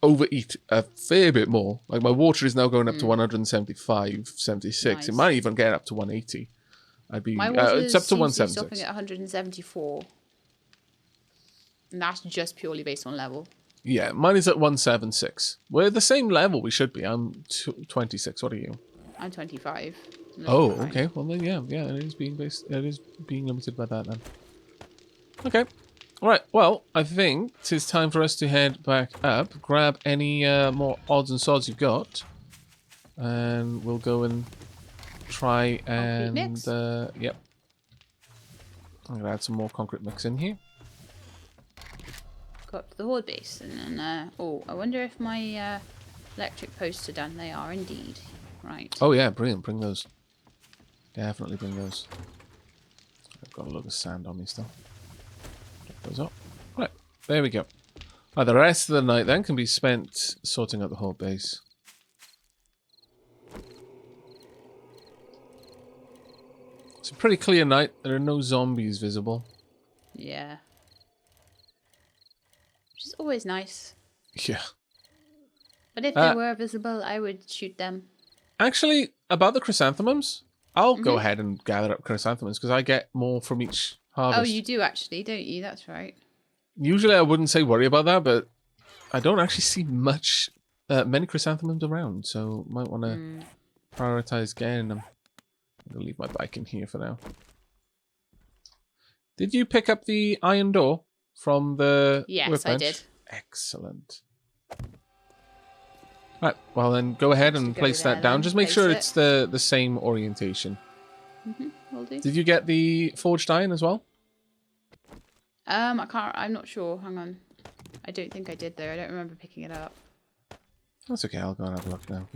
B: overeat a fair bit more. Like, my water is now going up to 175, 76. Nice. It might even get up to 180.
A: My water
B: it's up to 176.
A: Stopping at 174. And that's just purely based on level.
B: Yeah, mine is at 176. We're the same level we should be. I'm 26. What are you?
A: I'm 25.
B: Oh, okay. Well then, yeah, it is being limited by that then. Okay. All right. Well, I think it is time for us to head back up, grab any more odds and sods you've got, and we'll go and try and yep. I'm gonna add some more concrete mix in here.
A: Go up to the horde base, and then I wonder if my electric posts are done. They are indeed. Right.
B: Oh yeah, brilliant. Bring those. Definitely bring those. I've got a load of sand on me still. Drop those up. Right, there we go. Right, the rest of the night then can be spent sorting out the whole base. It's a pretty clear night. There are no zombies visible.
A: Yeah. which is always nice.
B: Yeah.
A: But if they were visible, I would shoot them.
B: Actually, about the chrysanthemums, I'll go ahead and gather up chrysanthemums because I get more from each harvest.
A: Oh, you do actually, don't you? That's right.
B: Usually I wouldn't say worry about that, but I don't actually see many chrysanthemums around, so might want to prioritize getting them. I'm going to leave my bike in here for now. Did you pick up the iron door from the
A: Yes, I did.
B: Excellent. Right, well then go ahead and place that down. Just make sure it's the same orientation.
A: Will do.
B: Did you get the forged iron as well?
A: I'm not sure. Hang on. I don't think I did though. I don't remember picking it up.
B: That's okay, I'll go and have a look now.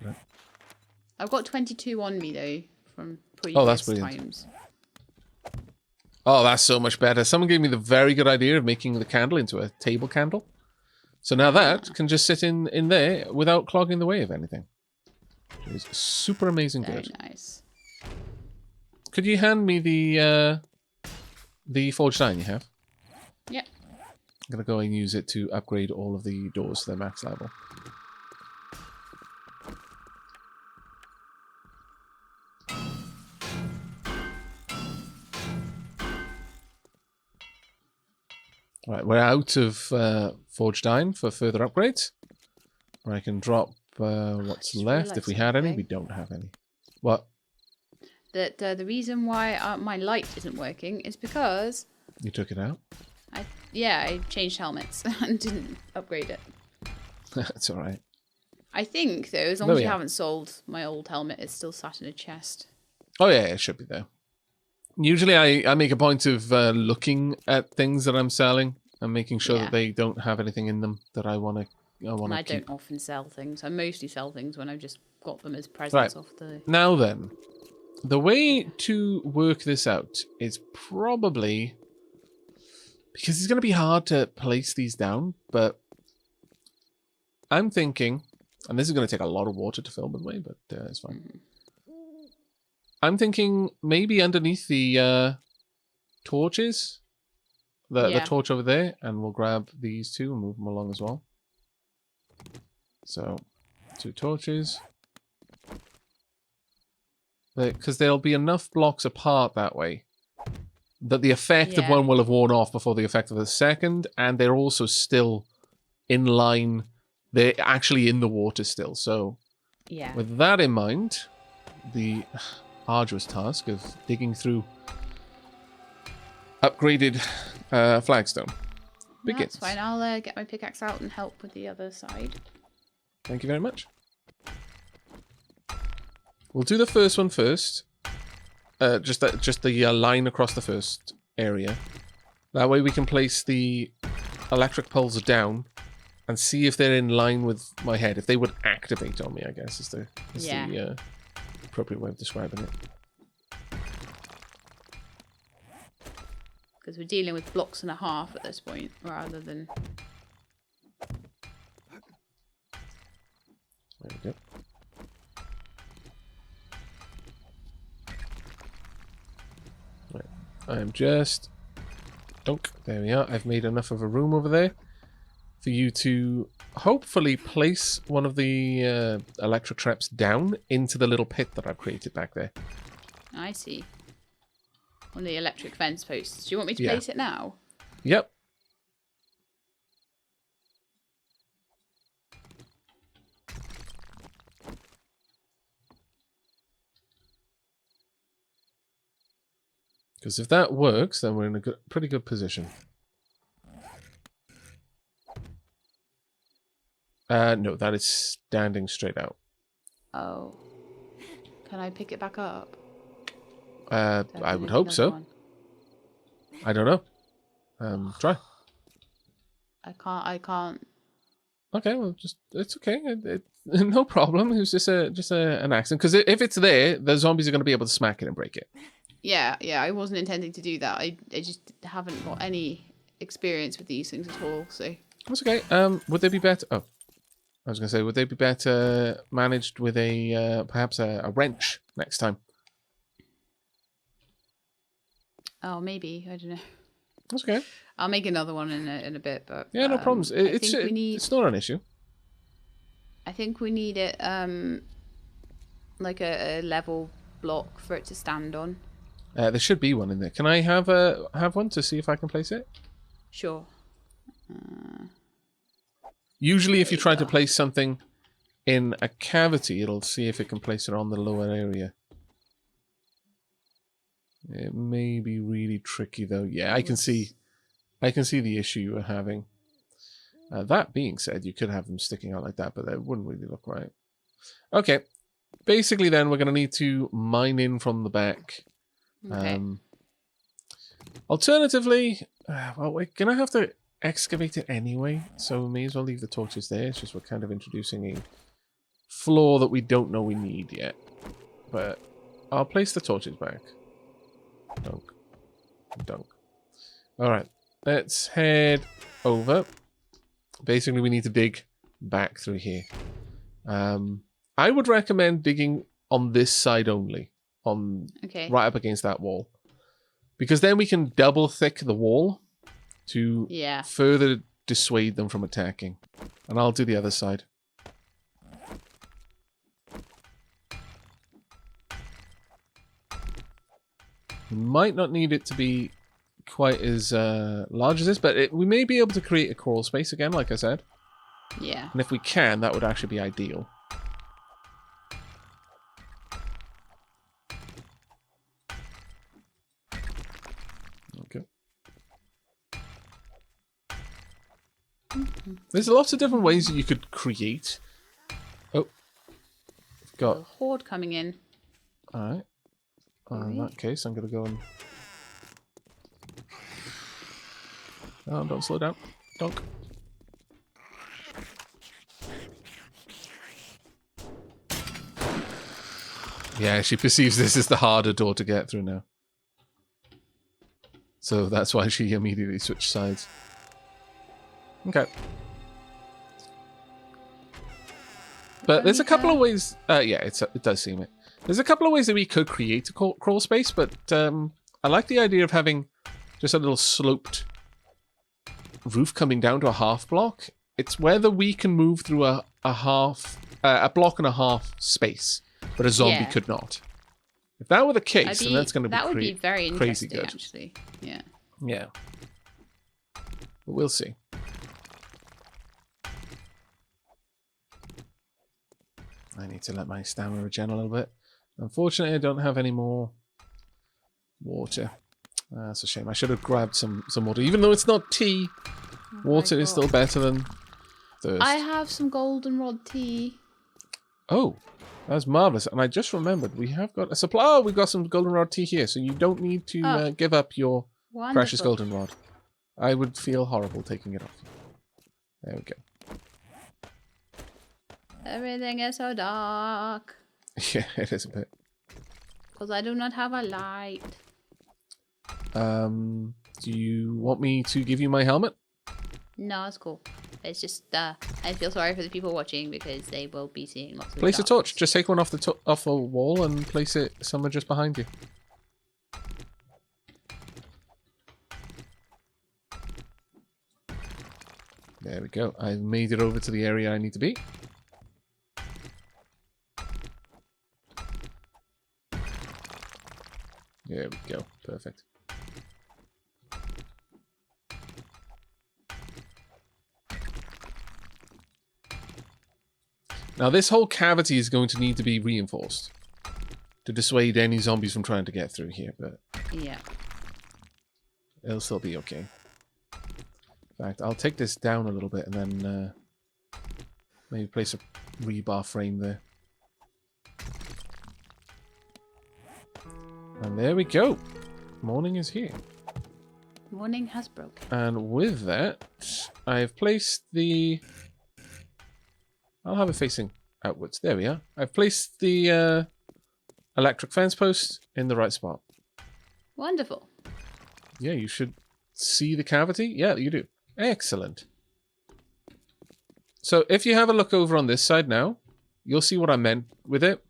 A: I've got 22 on me though from previous
B: that's brilliant.
A: times.
B: Oh, that's so much better. Someone gave me the very good idea of making the candle into a table candle. So now that can just sit in there without clogging the way of anything. It is super amazing
A: Very
B: good.
A: nice.
B: Could you hand me the forged iron you have?
A: Yep.
B: I'm going to go and use it to upgrade all of the doors to their max level. Right, we're out of forged iron for further upgrades. Or I can drop what's left if we had any. We don't have any. What?
A: That the reason why my light isn't working is because
B: You took it out?
A: I changed helmets and didn't upgrade it.
B: That's alright.
A: I think though, as long as you haven't sold my old helmet, it's still sat in a chest.
B: Oh yeah, it should be there. Usually I make a point of looking at things that I'm selling and making sure that they don't have anything in them that I want to keep.
A: I don't often sell things. I mostly sell things when I've just got them as presents off the...
B: Now then, the way to work this out is probably... Because it's going to be hard to place these down, but I'm thinking... And this is going to take a lot of water to fill, by the way, but it's fine. I'm thinking maybe underneath the torches, the torch over there, and we'll grab these two and move them along as well. So, 2 torches. Because there'll be enough blocks apart that way that the effect of one will have worn off before the effect of the second, and they're also still in line. They're actually in the water still. So, with that in mind, the arduous task of digging through upgraded flagstone begins.
A: That's fine. I'll get my pickaxe out and help with the other side.
B: Thank you very much. We'll do the first one first. Just the line across the first area. That way we can place the electric poles down and see if they're in line with my head. If they would activate on me, I guess, is the appropriate way of describing it.
A: Because we're dealing with blocks and a half at this point, rather than...
B: There we go. Right. I'm just... Dunk. There we are. I've made enough of a room over there for you to hopefully place one of the electric traps down into the little pit that I've created back there.
A: I see. On the electric fence posts. Do you want me to place it now?
B: Yep. Because if that works, then we're in a pretty good position. No, that is standing straight out.
A: Oh. Can I pick it back up?
B: I would hope so.
A: One?
B: I don't know. Try.
A: I can't.
B: Okay, well, it's okay. No problem. It was just an accident. Because if it's there, the zombies are going to be able to smack it and break it.
A: Yeah. I wasn't intending to do that. I just haven't got any experience with these things at all. So
B: that's okay. Would they be better? Oh, I was going to say, would they be better managed with perhaps a wrench next time?
A: Oh, maybe. I don't know.
B: That's okay.
A: I'll make another one in a bit, but
B: Yeah, no problems. It's not an issue.
A: I think we need it like a level block for it to stand on.
B: There should be one in there. Can I have one to see if I can place it?
A: Sure.
B: Usually, if you try to place something in a cavity, it'll see if it can place it on the lower area. It may be really tricky, though. Yeah, I can see the issue you were having. That being said, you could have them sticking out like that, but that wouldn't really look right. Okay. Basically, then, we're going to need to mine in from the back.
A: Okay.
B: Alternatively, well, we're going to have to excavate it anyway, so we may as well leave the torches there. It's just we're kind of introducing a floor that we don't know we need yet. But I'll place the torches back. Dunk. Dunk. Alright, let's head over. Basically, we need to dig back through here. I would recommend digging on this side only. Right up against that wall. Because then we can double thick the wall to further dissuade them from attacking. And I'll do the other side. We might not need it to be quite as large as this, but we may be able to create a crawl space again, like I said.
A: Yeah.
B: And if we can, that would actually be ideal. Okay. There's lots of different ways that you could create. Oh. Got
A: a horde coming in.
B: Alright. In that case, I'm going to go and... Oh, don't slow down. Donk. Yeah, she perceives this as the harder door to get through now. So that's why she immediately switched sides. Okay. But there's a couple of ways... yeah, it does seem it. There's a couple of ways that we could create a crawl space, but I like the idea of having just a little sloped roof coming down to a half block. It's whether we can move through a block and a half space, but a zombie could not. If that were the case, then that's going to be
A: would be very
B: crazy
A: interesting,
B: good.
A: Actually, yeah.
B: Yeah. But we'll see. I need to let my stamina regen a little bit. Unfortunately, I don't have any more water. That's a shame. I should have grabbed some water. Even though it's not tea, water is still better than thirst.
A: I have some goldenrod tea.
B: Oh, that's marvellous. And I just remembered, we have got a supply. Oh, we've got some goldenrod tea here, so you don't need to give up your precious goldenrod. I would feel horrible taking it off. There we go.
A: Everything is so dark.
B: Yeah, it is a bit.
A: Because I do not have a light.
B: Do you want me to give you my helmet?
A: No, it's cool. It's just, I feel sorry for the people watching because they will be seeing lots of
B: Place a
A: darkness.
B: torch. Just take one off the wall and place it somewhere just behind you. There we go. I made it over to the area I need to be. There we go. Perfect. Now this whole cavity is going to need to be reinforced to dissuade any zombies from trying to get through here, but
A: yeah,
B: it'll still be okay. In fact, I'll take this down a little bit and then maybe place a rebar frame there. And there we go. Morning is here.
A: morning has broken.
B: And with that, I've placed the... I'll have it facing outwards. There we are. I've placed the electric fence post in the right spot.
A: Wonderful.
B: Yeah, you should see the cavity. Yeah, you do. Excellent. So if you have a look over on this side now, you'll see what I meant with it.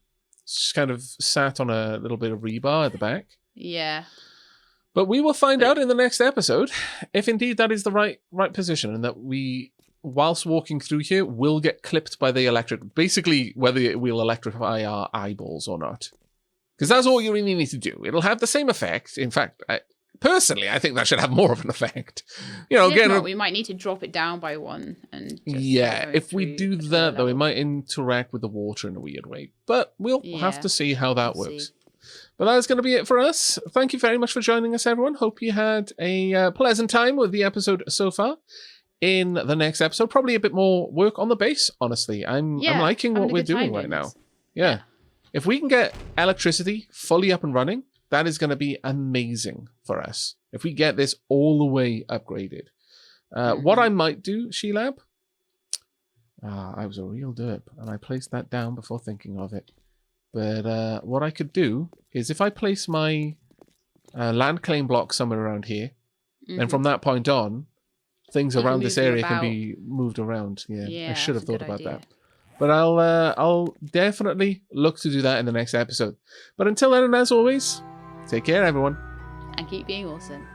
B: It's just kind of sat on a little bit of rebar at the back.
A: Yeah.
B: But we will find out in the next episode if indeed that is the right position, and that we, whilst walking through here, will get clipped by the electric. Basically, whether it will electrify our eyeballs or not. Because that's all you really need to do. It'll have the same effect. In fact, personally, I think that should have more of an effect. You know,
A: If not, we might need to drop it down by one. And just
B: if we do that, though, it might interact with the water in a weird way. But we'll have to see how that works. But that's going to be it for us. Thank you very much for joining us, everyone. Hope you had a pleasant time with the episode so far. In the next episode, probably a bit more work on the base, honestly. I'm liking what we're doing right now. Yeah. If we can get electricity fully up and running, that is going to be amazing for us. If we get this all the way upgraded. What I might do, Shelab, I was a real derp, and I placed that down before thinking of it. But what I could do is if I place my land claim block somewhere around here, then from that point on, things around this area can be moved around. Yeah, I should have thought about that. But I'll definitely look to do that in the next episode. But until then, and as always, take care, everyone.
A: And keep being awesome.